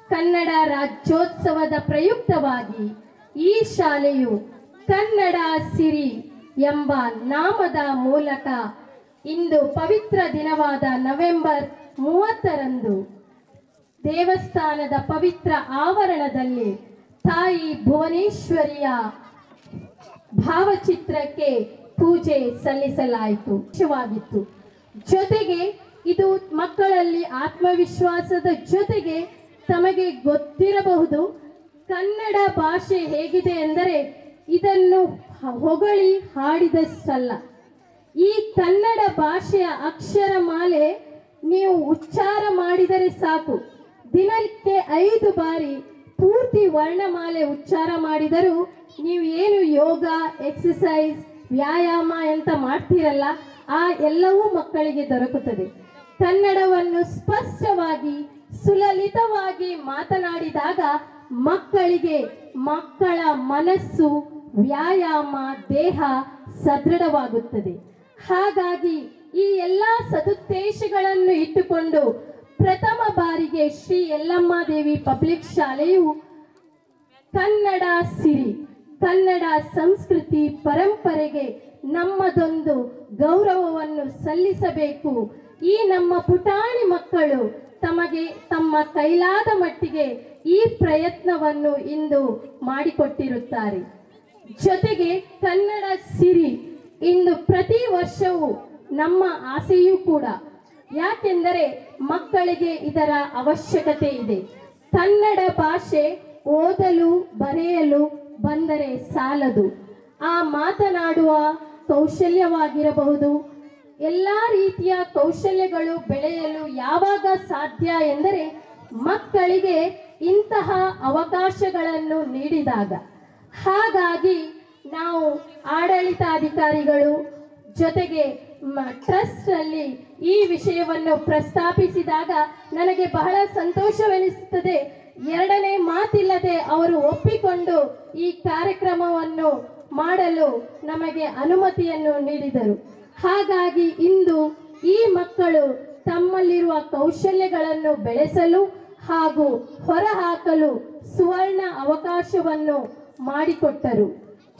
ಕನ್ನಡ ರಾಜ್ಯೋತ್ಸವದ ಪ್ರಯುಕ್ತವಾಗಿ ಈ ಶಾಲೆಯು ಕನ್ನಡ ಸಿರಿ ಎಂಬ ನಾಮದ ಮೂಲಕ ಇಂದು ಪವಿತ್ರ ದಿನವಾದ ನವೆಂಬರ್ 30ರಂದು ದೇವಸ್ಥಾನದ ಪವಿತ್ರ ಆವರಣದಲ್ಲಿ ತಾಯಿ ಭುವನೇಶ್ವರಿಯ ಭಾವಚಿತ್ರಕ್ಕೆ ಪೂಜೆ ಸಲ್ಲಿಸಲಾಯಿತು. ಜೊತೆಗೆ ಇದು ಮಕ್ಕಳಲ್ಲಿ ಆತ್ಮವಿಶ್ವಾಸದ ಜೊತೆಗೆ ತಮಗೆ ಗೊತ್ತಿರಬಹುದು ಕನ್ನಡ ಭಾಷೆ ಹೇಗಿದೆ ಎಂದರೆ ಇದನ್ನು ಹೊಗಳಿ ಹಾಡಿದಷ್ಟಲ್ಲ. ಈ ಕನ್ನಡ ಭಾಷೆಯ ಅಕ್ಷರಮಾಲೆ ನೀವು ಉಚ್ಚಾರ ಮಾಡಿದರೆ ಸಾಕು, ದಿನಕ್ಕೆ 5 ಬಾರಿ ಪೂರ್ತಿ ವರ್ಣಮಾಲೆ ಉಚ್ಚಾರ ಮಾಡಿದರೂ ನೀವು ಏನು ಯೋಗ ಎಕ್ಸಸೈಸ್ ವ್ಯಾಯಾಮ ಅಂತ ಮಾಡ್ತೀರಲ್ಲ ಆ ಎಲ್ಲವೂ ಮಕ್ಕಳಿಗೆ ದೊರಕುತ್ತದೆ. ಕನ್ನಡವನ್ನು ಸ್ಪಷ್ಟವಾಗಿ ಸುಲಲಿತವಾಗಿ ಮಾತನಾಡಿದಾಗ ಮಕ್ಕಳಿಗೆ ಮಕ್ಕಳ ಮನಸ್ಸು ವ್ಯಾಯಾಮ ದೇಹ ಸದೃಢವಾಗುತ್ತದೆ. ಹಾಗಾಗಿ ಈ ಎಲ್ಲ ಸದುದ್ದೇಶಗಳನ್ನು ಇಟ್ಟುಕೊಂಡು ಪ್ರಥಮ ಬಾರಿಗೆ ಶ್ರೀ ಯಲ್ಲಮ್ಮ ದೇವಿ ಪಬ್ಲಿಕ್ ಶಾಲೆಯು ಕನ್ನಡ ಸಿರಿ ಕನ್ನಡ ಸಂಸ್ಕೃತಿ ಪರಂಪರೆಗೆ ನಮ್ಮದೊಂದು ಗೌರವವನ್ನು ಸಲ್ಲಿಸಬೇಕು. ಈ ನಮ್ಮ ಪುಟಾಣಿ ಮಕ್ಕಳು ತಮ್ಮ ಕೈಲಾದ ಮಟ್ಟಿಗೆ ಈ ಪ್ರಯತ್ನವನ್ನು ಇಂದು ಮಾಡಿಕೊಟ್ಟಿರುತ್ತಾರೆ. ಜೊತೆಗೆ ಕನ್ನಡ ಸಿರಿ ಇಂದು ಪ್ರತಿ ವರ್ಷವೂ ನಮ್ಮ ಆಸೆಯೂ ಕೂಡ. ಯಾಕೆಂದರೆ ಮಕ್ಕಳಿಗೆ ಇದರ ಅವಶ್ಯಕತೆ ಇದೆ. ಕನ್ನಡ ಭಾಷೆ ಓದಲು ಬರೆಯಲು ಬಂದರೆ ಸಾಲದು, ಆ ಮಾತನಾಡುವ ಕೌಶಲ್ಯವಾಗಿರಬಹುದು, ಎಲ್ಲ ರೀತಿಯ ಕೌಶಲ್ಯಗಳು ಬೆಳೆಯಲು ಯಾವಾಗ ಸಾಧ್ಯ ಎಂದರೆ ಮಕ್ಕಳಿಗೆ ಇಂತಹ ಅವಕಾಶಗಳನ್ನು ನೀಡಿದಾಗ. ಹಾಗಾಗಿ ನಾವು ಆಡಳಿತಾಧಿಕಾರಿಗಳು ಜೊತೆಗೆ ಟ್ರಸ್ಟ್ ಅಲ್ಲಿ ಈ ವಿಷಯವನ್ನು ಪ್ರಸ್ತಾಪಿಸಿದಾಗ ನನಗೆ ಬಹಳ ಸಂತೋಷವೆನಿಸುತ್ತದೆ. ಎರಡನೇ ಮಾತಿಲ್ಲದೆ ಅವರು ಒಪ್ಪಿಕೊಂಡು ಈ ಕಾರ್ಯಕ್ರಮವನ್ನು ಮಾಡಲು ನಮಗೆ ಅನುಮತಿಯನ್ನು ನೀಡಿದರು. ಹಾಗಾಗಿ ಇಂದು ಈ ಮಕ್ಕಳು ತಮ್ಮಲ್ಲಿರುವ ಕೌಶಲ್ಯಗಳನ್ನು ಬೆಳೆಸಲು ಹಾಗೂ ಹೊರಹಾಕಲು ಸುವರ್ಣ ಅವಕಾಶವನ್ನು ಮಾಡಿಕೊಟ್ಟರು.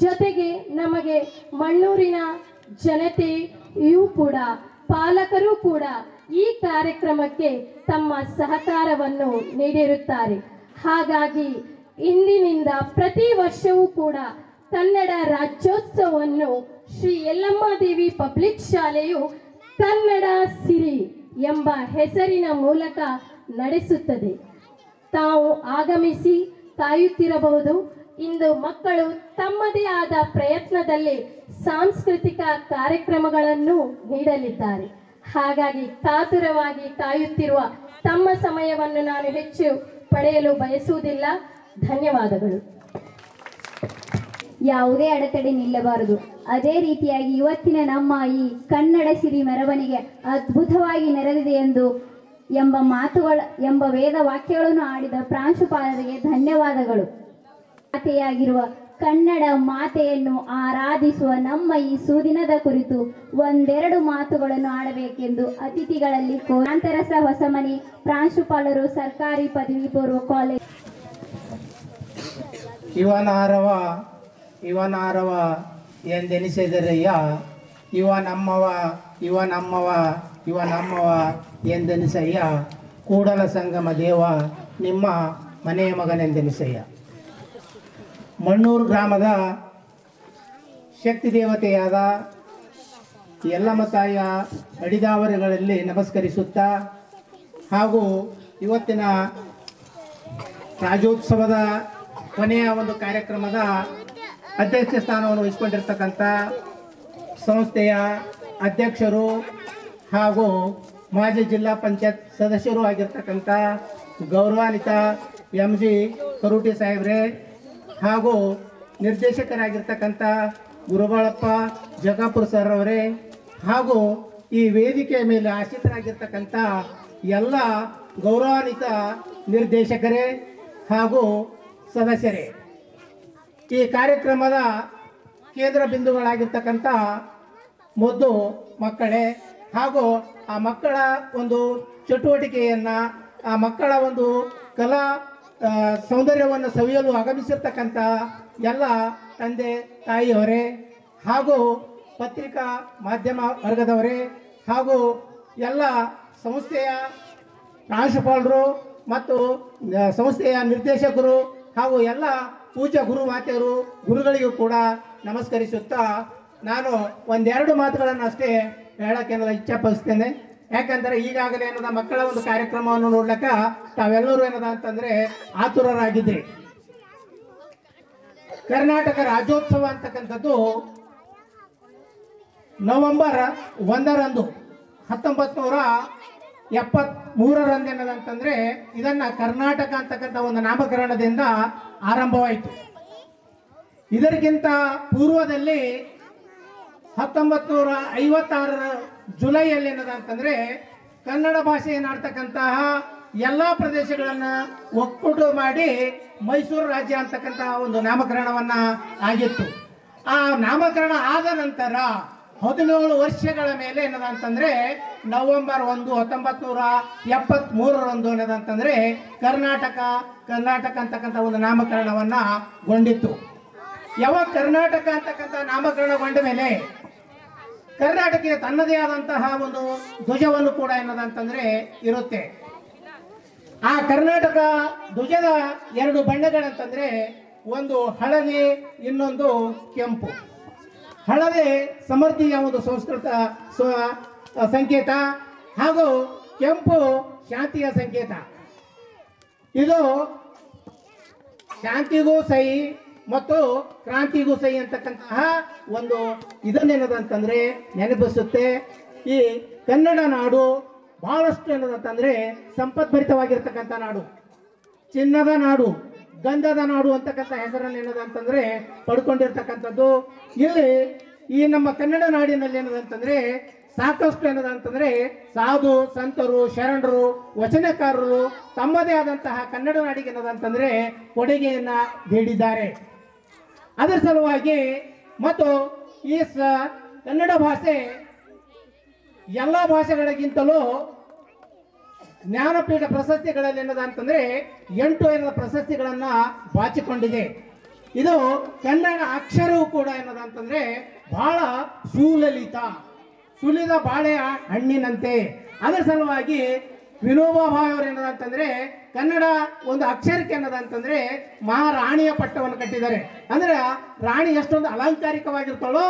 ಜೊತೆಗೆ ನಮಗೆ ಮಣ್ಣೂರಿನ ಜನತೆಯೂ ಕೂಡ ಪಾಲಕರು ಕೂಡ ಈ ಕಾರ್ಯಕ್ರಮಕ್ಕೆ ತಮ್ಮ ಸಹಕಾರವನ್ನು ನೀಡಿರುತ್ತಾರೆ. ಹಾಗಾಗಿ ಇಂದಿನಿಂದ ಪ್ರತಿ ವರ್ಷವೂ ಕೂಡ ಕನ್ನಡ ರಾಜ್ಯೋತ್ಸವವನ್ನು ಶ್ರೀ ಯಲ್ಲಮ್ಮ ದೇವಿ ಪಬ್ಲಿಕ್ ಶಾಲೆಯು ಕನ್ನಡ ಸಿರಿ ಎಂಬ ಹೆಸರಿನ ಮೂಲಕ ನಡೆಸುತ್ತದೆ. ತಾವು ಆಗಮಿಸಿ ಕಾಯುತ್ತಿರಬಹುದು. ಇಂದು ಮಕ್ಕಳು ತಮ್ಮದೇ ಆದ ಪ್ರಯತ್ನದಲ್ಲಿ ಸಾಂಸ್ಕೃತಿಕ ಕಾರ್ಯಕ್ರಮಗಳನ್ನು ನೀಡಲಿದ್ದಾರೆ. ಹಾಗಾಗಿ ಕಾತುರವಾಗಿ ಕಾಯುತ್ತಿರುವ ತಮ್ಮ ಸಮಯವನ್ನು ನಾನು ಹೆಚ್ಚು ಪಡೆಯಲು ಬಯಸುವುದಿಲ್ಲ. ಧನ್ಯವಾದಗಳು. ಯಾವುದೇ ಅಡೆತಡೆ ನಿಲ್ಲಬಾರದು. ಅದೇ ರೀತಿಯಾಗಿ ಇವತ್ತಿನ ನಮ್ಮ ಈ ಕನ್ನಡ ಸಿರಿ ಮೆರವಣಿಗೆ ಅದ್ಭುತವಾಗಿ ನೆರೆದಿದೆ ಎಂಬ ವೇದ ವಾಕ್ಯಗಳನ್ನು ಆಡಿದ ಪ್ರಾಂಶುಪಾಲರಿಗೆ ಧನ್ಯವಾದಗಳು. ಮಾತೆಯಾಗಿರುವ ಕನ್ನಡ ಮಾತೆಯನ್ನು ಆರಾಧಿಸುವ ನಮ್ಮ ಈ ಸುದಿನದ ಕುರಿತು ಒಂದೆರಡು ಮಾತುಗಳನ್ನು ಆಡಬೇಕೆಂದು ಅತಿಥಿಗಳಲ್ಲಿ ಕಾಂತರಸ ಹೊಸಮನಿ ಪ್ರಾಂಶುಪಾಲರು ಸರ್ಕಾರಿ ಪದವಿ ಪೂರ್ವ ಕಾಲೇಜ್. ಇವನಾರವ ಎಂದೆನಿಸಿದರಯ್ಯ, ಇವನಮ್ಮವ ಎಂದೆನಿಸಯ್ಯ, ಕೂಡಲ ಸಂಗಮ ದೇವ ನಿಮ್ಮ ಮನೆಯ ಮಗನೆಂದೆನಿಸಯ್ಯ. ಮಣ್ಣೂರು ಗ್ರಾಮದ ಶಕ್ತಿ ದೇವತೆಯಾದ ಯಲ್ಲಮ್ಮ ತಾಯಿಯ ಅಡಿದಾವರೆಗಳಲ್ಲಿ ನಮಸ್ಕರಿಸುತ್ತಾ ಹಾಗೂ ಇವತ್ತಿನ ರಾಜ್ಯೋತ್ಸವದ ಕೊನೆಯ ಒಂದು ಕಾರ್ಯಕ್ರಮದ ಅಧ್ಯಕ್ಷ ಸ್ಥಾನವನ್ನು ವಹಿಸಿಕೊಂಡಿರ್ತಕ್ಕಂಥ ಸಂಸ್ಥೆಯ ಅಧ್ಯಕ್ಷರು ಹಾಗೂ ಮಾಜಿ ಜಿಲ್ಲಾ ಪಂಚಾಯತ್ ಸದಸ್ಯರು ಆಗಿರ್ತಕ್ಕಂಥ ಗೌರವಾನ್ವಿತ MG ಕರೂಟಿ ಸಾಹೇಬ್ರೆ ಹಾಗೂ ನಿರ್ದೇಶಕರಾಗಿರ್ತಕ್ಕಂಥ ಗುರುಬಾಳಪ್ಪ ಜಗಾಪುರ ಸರ್ ಅವರೇ ಹಾಗೂ ಈ ವೇದಿಕೆಯ ಮೇಲೆ ಆಸೀನರಾಗಿರ್ತಕ್ಕಂಥ ಎಲ್ಲ ಗೌರವಾನ್ವಿತ ನಿರ್ದೇಶಕರೇ ಹಾಗೂ ಸದಸ್ಯರೇ, ಈ ಕಾರ್ಯಕ್ರಮದ ಕೇಂದ್ರ ಬಿಂದುಗಳಾಗಿರ್ತಕ್ಕಂಥ ಮುದ್ದು ಮಕ್ಕಳೇ ಹಾಗೂ ಆ ಮಕ್ಕಳ ಒಂದು ಚಟುವಟಿಕೆಯನ್ನು ಆ ಮಕ್ಕಳ ಒಂದು ಕಲಾ ಸೌಂದರ್ಯವನ್ನು ಸವಿಯಲು ಆಗಮಿಸಿರ್ತಕ್ಕಂಥ ಎಲ್ಲ ತಂದೆ ತಾಯಿಯವರೇ ಹಾಗೂ ಪತ್ರಿಕಾ ಮಾಧ್ಯಮ ವರ್ಗದವರೇ ಹಾಗೂ ಎಲ್ಲ ಸಂಸ್ಥೆಯ ಪ್ರಾಂಶುಪಾಲರು ಮತ್ತು ಸಂಸ್ಥೆಯ ನಿರ್ದೇಶಕರು ಹಾಗೂ ಎಲ್ಲ ಪೂಜ್ಯ ಗುರುಮಾತೆಯರು ಗುರುಗಳಿಗೂ ಕೂಡ ನಮಸ್ಕರಿಸುತ್ತಾ ನಾನು ಒಂದೆರಡು ಮಾತುಗಳನ್ನು ಅಷ್ಟೇ ಹೇಳಕ್ಕೆ ಇಚ್ಛಾಪಡಿಸ್ತೇನೆ. ಯಾಕಂದರೆ ಈಗಾಗಲೇ ಏನದ ಮಕ್ಕಳ ಒಂದು ಕಾರ್ಯಕ್ರಮವನ್ನು ನೋಡ್ಲಿಕ್ಕೆ ತಾವೆಲ್ಲರೂ ಏನದ ಅಂತಂದರೆ ಆತುರರಾಗಿದ್ರಿ. ಕರ್ನಾಟಕ ರಾಜ್ಯೋತ್ಸವ ಅಂತಕ್ಕಂಥದ್ದು ನವೆಂಬರ್ 1ರಂದು 1973ರಂದು ಏನದಂತಂದರೆ ಇದನ್ನು ಕರ್ನಾಟಕ ಅಂತಕ್ಕಂಥ ಒಂದು ನಾಮಕರಣದಿಂದ ಆರಂಭವಾಯಿತು. ಇದಕ್ಕಿಂತ ಪೂರ್ವದಲ್ಲಿ 1956 ಜುಲೈಯಲ್ಲಿ ಏನದಂತಂದರೆ ಕನ್ನಡ ಭಾಷೆಯನ್ನು ಆಡ್ತಕ್ಕಂತಹ ಎಲ್ಲ ಪ್ರದೇಶಗಳನ್ನು ಒಕ್ಕೂಟ ಮಾಡಿ ಮೈಸೂರು ರಾಜ್ಯ ಅಂತಕ್ಕಂತಹ ಒಂದು ನಾಮಕರಣವನ್ನು ಆಗಿತ್ತು. ಆ ನಾಮಕರಣ ಆದ ನಂತರ 17 ವರ್ಷಗಳ ಮೇಲೆ ಏನದಂತಂದರೆ ನವೆಂಬರ್ 1, 1973ರಂದು ಏನದಂತಂದರೆ ಕರ್ನಾಟಕ ಅಂತಕ್ಕಂಥ ಒಂದು ನಾಮಕರಣವನ್ನು ಗೊಂಡಿತ್ತು. ಯಾವಾಗ ಕರ್ನಾಟಕ ಅಂತಕ್ಕಂಥ ನಾಮಕರಣಗೊಂಡ ಮೇಲೆ ಕರ್ನಾಟಕಕ್ಕೆ ತನ್ನದೇ ಆದಂತಹ ಒಂದು ಧ್ವಜವನ್ನು ಕೂಡ ಏನದಂತಂದರೆ ಇರುತ್ತೆ. ಆ ಕರ್ನಾಟಕ ಧ್ವಜದ 2 ಬಣ್ಣಗಳಂತಂದರೆ ಒಂದು ಹಳದಿ, ಇನ್ನೊಂದು ಕೆಂಪು. ಹಳದಿ ಸಮೃದ್ಧಿಯ ಒಂದು ಸಂಸ್ಕೃತ ಸಂಕೇತ ಹಾಗೂ ಕೆಂಪು ಶಾಂತಿಯ ಸಂಕೇತ. ಇದು ಶಾಂತಿಗೂ ಸೈ ಮತ್ತು ಕ್ರಾಂತಿಗೂ ಸೈ ಅಂತಕ್ಕಂತಹ ಒಂದು ಇದನ್ನೇನದಂತಂದರೆ ನೆನಪಿಸುತ್ತೆ. ಈ ಕನ್ನಡ ನಾಡು ಬಹಳಷ್ಟು ಏನದಂತಂದರೆ ಸಂಪದ್ಭರಿತವಾಗಿರ್ತಕ್ಕಂಥ ನಾಡು, ಚಿನ್ನದ ನಾಡು, ಗಂಧದ ನಾಡು ಅಂತಕ್ಕಂಥ ಹೆಸರನ್ನು ಏನದಂತಂದರೆ ಪಡ್ಕೊಂಡಿರ್ತಕ್ಕಂಥದ್ದು. ಇಲ್ಲಿ ಈ ನಮ್ಮ ಕನ್ನಡ ನಾಡಿನಲ್ಲಿ ಏನದಂತಂದರೆ ಸಾಕಷ್ಟು ಏನದಂತಂದರೆ ಸಾಧು ಸಂತರು, ಶರಣರು, ವಚನಕಾರರು ತಮ್ಮದೇ ಆದಂತಹ ಕನ್ನಡ ನಾಡಿಗೆ ಏನದಂತಂದರೆ ಕೊಡುಗೆಯನ್ನು ನೀಡಿದ್ದಾರೆ. ಅದರ ಸಲುವಾಗಿ ಮತ್ತು ಈ ಕನ್ನಡ ಭಾಷೆ ಎಲ್ಲ ಭಾಷೆಗಳಿಗಿಂತಲೂ ಜ್ಞಾನಪೀಠ ಪ್ರಶಸ್ತಿಗಳಲ್ಲಿ ಏನದಂತಂದರೆ 8 ಪ್ರಶಸ್ತಿಗಳನ್ನು ಬಾಚಿಕೊಂಡಿದೆ. ಇದು ಕನ್ನಡ ಅಕ್ಷರವೂ ಕೂಡ ಏನದಂತಂದರೆ ಬಹಳ ಸುಲಿದ ಬಾಳೆಯ ಹಣ್ಣಿನಂತೆ. ಅದರ ಸಲುವಾಗಿ ವಿನೋಬಾ ಭಾವೆ ಅವರು ಏನದಂತಂದರೆ ಕನ್ನಡ ಒಂದು ಅಕ್ಷರಕ್ಕೆ ಏನದಂತಂದರೆ ಮಹಾರಾಣಿಯ ಪಟ್ಟವನ್ನು ಕಟ್ಟಿದ್ದಾರೆ. ಅಂದರೆ ರಾಣಿ ಎಷ್ಟೊಂದು ಅಲಂಕಾರಿಕವಾಗಿರ್ತಾಳೋ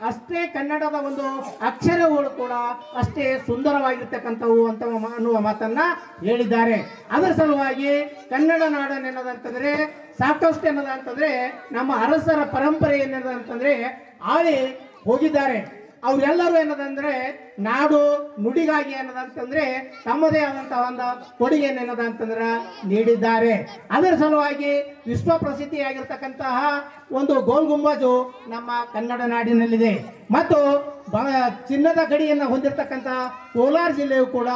ಅಷ್ಟೇ ಕನ್ನಡದ ಒಂದು ಅಕ್ಷರಗಳು ಕೂಡ ಅಷ್ಟೇ ಸುಂದರವಾಗಿರ್ತಕ್ಕಂಥವು ಅಂತ ಅನ್ನುವ ಮಾತನ್ನ ಹೇಳಿದ್ದಾರೆ. ಅದರ ಸಲುವಾಗಿ ಕನ್ನಡ ನಾಡನ್ನೇನದಂತಂದರೆ ಸಾಕಷ್ಟು ಏನದಂತಂದರೆ ನಮ್ಮ ಅರಸರ ಪರಂಪರೆ ಏನದಂತಂದರೆ ಆಳಿ ಹೋಗಿದ್ದಾರೆ. ಅವರೆಲ್ಲರೂ ಏನದಂದ್ರೆ ನಾಡು ನುಡಿಗಾಗಿ ಏನದಂತಂದ್ರೆ ತಮ್ಮದೇ ಆದಂತಹ ಒಂದು ಕೊಡುಗೆಯನ್ನು ಏನದಂತಂದ್ರೆ ನೀಡಿದ್ದಾರೆ. ಅದರ ಸಲುವಾಗಿ ವಿಶ್ವ ಪ್ರಸಿದ್ಧಿಯಾಗಿರ್ತಕ್ಕಂತಹ ಒಂದು ಗೋಲ್ ಗುಂಬಜು ನಮ್ಮ ಕನ್ನಡ ನಾಡಿನಲ್ಲಿದೆ. ಮತ್ತು ಚಿನ್ನದ ಗಡಿಯನ್ನು ಹೊಂದಿರತಕ್ಕಂತಹ ಕೋಲಾರ ಜಿಲ್ಲೆಯು ಕೂಡ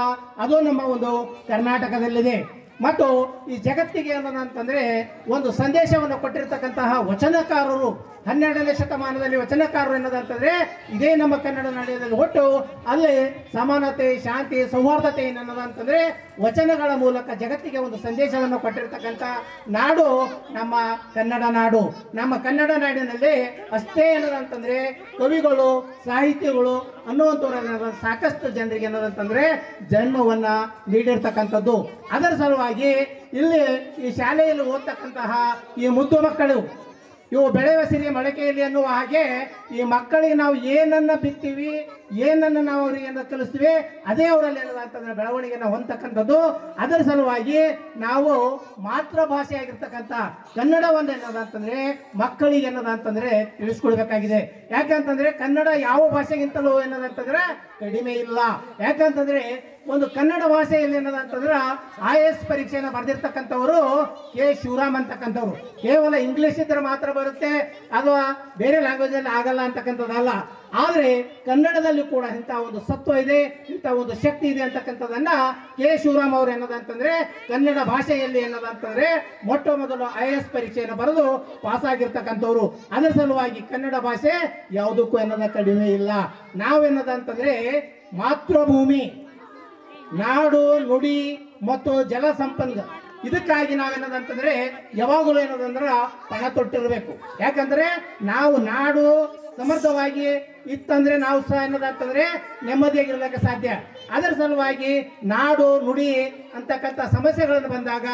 ಅದು ನಮ್ಮ ಒಂದು ಕರ್ನಾಟಕದಲ್ಲಿದೆ. ಮತ್ತು ಈ ಜಗತ್ತಿಗೆ ಏನದಂತಂದ್ರೆ ಒಂದು ಸಂದೇಶವನ್ನು ಕೊಟ್ಟಿರ್ತಕ್ಕಂತಹ ವಚನಕಾರರು 12ನೇ ಶತಮಾನದಲ್ಲಿ ವಚನಕಾರರು ಏನದಂತಂದ್ರೆ ಇದೇ ನಮ್ಮ ಕನ್ನಡ ನಾಡಿನಲ್ಲಿ ಒಟ್ಟು ಅಲ್ಲಿ ಸಮಾನತೆ, ಶಾಂತಿ, ಸೌಹಾರ್ದತೆ ಏನದಂತಂದ್ರೆ ವಚನಗಳ ಮೂಲಕ ಜಗತ್ತಿಗೆ ಒಂದು ಸಂದೇಶವನ್ನು ಕೊಟ್ಟಿರ್ತಕ್ಕಂಥ ನಾಡು ನಮ್ಮ ಕನ್ನಡ ನಾಡು. ನಮ್ಮ ಕನ್ನಡ ನಾಡಿನಲ್ಲಿ ಅಷ್ಟೇ ಏನದಂತಂದ್ರೆ ಕವಿಗಳು, ಸಾಹಿತಿಗಳು ಅನ್ನುವಂಥವ್ರು ಸಾಕಷ್ಟು ಜನರಿಗೆ ಏನದಂತಂದ್ರೆ ಜನ್ಮವನ್ನ ನೀಡಿರ್ತಕ್ಕಂಥದ್ದು. ಅದರ ಸಲುವಾಗಿ ಇಲ್ಲಿ ಈ ಶಾಲೆಯಲ್ಲಿ ಓದ್ತಕ್ಕಂತಹ ಈ ಮುದ್ದು ಮಕ್ಕಳು ಇವು ಬೆಳೆಯುವ ಸಿರಿ ಮೊಳಕೆಯಲ್ಲಿ ಅನ್ನುವ ಹಾಗೆ ಈ ಮಕ್ಕಳಿಗೆ ನಾವು ಏನನ್ನ ಬಿತ್ತೀವಿ, ಏನನ್ನು ನಾವು ಅವರಿಗೆ ಕಲಿಸ್ತೀವಿ, ಅದೇ ಅವರಲ್ಲಿ ಏನದಂತಂದ್ರೆ ಬೆಳವಣಿಗೆಯನ್ನು ಹೊಂದತಕ್ಕಂಥದ್ದು. ಅದರ ಸಲುವಾಗಿ ನಾವು ಮಾತೃಭಾಷೆ ಆಗಿರ್ತಕ್ಕಂಥ ಕನ್ನಡವನ್ನು ಏನದಂತಂದ್ರೆ ಮಕ್ಕಳಿಗೆ ಏನದಂತಂದ್ರೆ ತಿಳಿಸ್ಕೊಡ್ಬೇಕಾಗಿದೆ. ಯಾಕಂತಂದ್ರೆ ಕನ್ನಡ ಯಾವ ಭಾಷೆಗಿಂತಲೂ ಏನದಂತಂದ್ರೆ ಕಡಿಮೆ ಇಲ್ಲ. ಯಾಕಂತಂದ್ರೆ ಒಂದು ಕನ್ನಡ ಭಾಷೆಯಲ್ಲಿ ಏನದಂತಂದ್ರೆ IAS ಪರೀಕ್ಷೆಯನ್ನು ಬರೆದಿರ್ತಕ್ಕಂಥವರು ಕೆ ಶಿವರಾಮ್ ಅಂತಕ್ಕಂಥವ್ರು. ಕೇವಲ ಇಂಗ್ಲಿಷ್ ಇದ್ರೆ ಮಾತ್ರ ಬರುತ್ತೆ, ಅಥವಾ ಬೇರೆ ಲ್ಯಾಂಗ್ವೇಜ್ ಅಲ್ಲಿ ಆಗಲ್ಲ ಅಂತಕ್ಕಂಥದ್ದಲ್ಲ. ಆದರೆ ಕನ್ನಡದಲ್ಲಿ ಕೂಡ ಇಂಥ ಒಂದು ಸತ್ವ ಇದೆ, ಇಂಥ ಒಂದು ಶಕ್ತಿ ಇದೆ ಅಂತಕ್ಕಂಥದ್ದನ್ನ ಕೆ ಶಿವರಾಮ್ ಅವರು ಏನದಂತಂದ್ರೆ ಕನ್ನಡ ಭಾಷೆಯಲ್ಲಿ ಏನದಂತಂದ್ರೆ ಮೊಟ್ಟ ಮೊದಲು IAS ಪರೀಕ್ಷೆಯನ್ನು ಬರೆದು ಪಾಸ್ ಆಗಿರ್ತಕ್ಕಂಥವ್ರು. ಅದರ ಸಲುವಾಗಿ ಕನ್ನಡ ಭಾಷೆ ಯಾವುದಕ್ಕೂ ಏನದ ಕಡಿಮೆ ಇಲ್ಲ. ನಾವೇನದಂತಂದ್ರೆ ಮಾತೃಭೂಮಿ ನಾಡು ನುಡಿ ಮತ್ತು ಜಲ ಸಂಪನ್ಮೂಲ ಇದಕ್ಕಾಗಿ ನಾವೇನದಂತಂದ್ರೆ ಯಾವಾಗಲೂ ಏನದಂದ್ರೆ ಪಣ ತೊಟ್ಟಿರಬೇಕು. ಯಾಕಂದ್ರೆ ನಾವು ನಾಡು ಸಮರ್ಥವಾಗಿ ಇತ್ತಂದ್ರೆ ನಾವು ಸಹ ಏನದಂತಂದ್ರೆ ನೆಮ್ಮದಿಯಾಗಿರ್ಲಿಕ್ಕೆ ಸಾಧ್ಯ. ಅದರ ಸಲುವಾಗಿ ನಾಡು ನುಡಿ ಅಂತಕ್ಕಂಥ ಸಮಸ್ಯೆಗಳನ್ನು ಬಂದಾಗ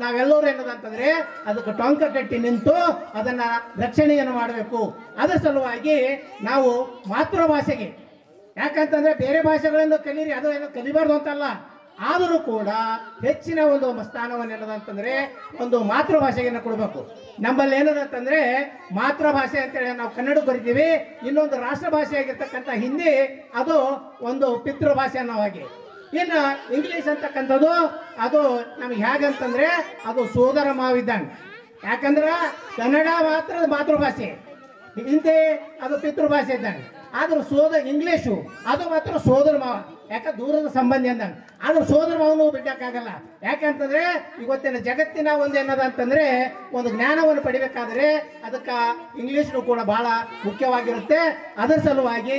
ನಾವೆಲ್ಲರೂ ಏನದಂತಂದ್ರೆ ಅದಕ್ಕೆ ಟೊಂಕ ಕಟ್ಟಿ ನಿಂತು ಅದನ್ನ ರಕ್ಷಣೆಯನ್ನು ಮಾಡಬೇಕು. ಅದರ ಸಲುವಾಗಿ ನಾವು ಮಾತೃಭಾಷೆಗೆ, ಯಾಕಂತಂದ್ರೆ ಬೇರೆ ಭಾಷೆಗಳನ್ನು ಕಲೀರಿ, ಅದು ಏನೋ ಕಲಿಬಾರ್ದು ಅಂತಲ್ಲ, ಆದರೂ ಕೂಡ ಹೆಚ್ಚಿನ ಒಂದು ಸ್ಥಾನವನ್ನು ಏನದಂತಂದ್ರೆ ಒಂದು ಮಾತೃಭಾಷೆಯನ್ನು ಕೊಡಬೇಕು. ನಮ್ಮಲ್ಲಿ ಏನದಂತಂದ್ರೆ ಮಾತೃಭಾಷೆ ಅಂತೇಳಿ ನಾವು ಕನ್ನಡ ಕರಿತೀವಿ, ಇನ್ನೊಂದು ರಾಷ್ಟ್ರ ಭಾಷೆ ಆಗಿರ್ತಕ್ಕಂಥ ಹಿಂದಿ ಅದು ಒಂದು ಪಿತೃಭಾಷೆ ಅನ್ನೋ ಹಾಗೆ. ಇನ್ನು ಇಂಗ್ಲಿಷ್ ಅಂತಕ್ಕಂಥದ್ದು ಅದು ನಮ್ಗೆ ಹೇಗಂತಂದ್ರೆ ಅದು ಸೋದರ ಮಾವ ಇದ್ದಂಗೆ. ಯಾಕಂದ್ರೆ ಕನ್ನಡ ಮಾತ್ರ ಮಾತೃಭಾಷೆ, ಹಿಂದಿ ಅದು ಪಿತೃಭಾಷೆ ಇದ್ದಂಗೆ. ಆದ್ರೆ ಇಂಗ್ಲೀಷು ಅದು ಮಾತ್ರ ಸೋದರ ಮಾವ, ಯಾಕೆ ದೂರದ ಸಂಬಂಧಿ ಅಂದಂಗೆ. ಆದ್ರೆ ಸೋದರ ಮಾವನು ಬಿಡಕ್ಕಾಗಲ್ಲ. ಯಾಕಂತಂದ್ರೆ ಇವತ್ತಿನ ಜಗತ್ತಿನ ಒಂದು ಏನದ ಅಂತಂದ್ರೆ ಒಂದು ಜ್ಞಾನವನ್ನು ಪಡಿಬೇಕಾದ್ರೆ ಅದಕ್ಕೆ ಇಂಗ್ಲೀಷ್ನು ಕೂಡ ಬಹಳ ಮುಖ್ಯವಾಗಿರುತ್ತೆ. ಅದರ ಸಲುವಾಗಿ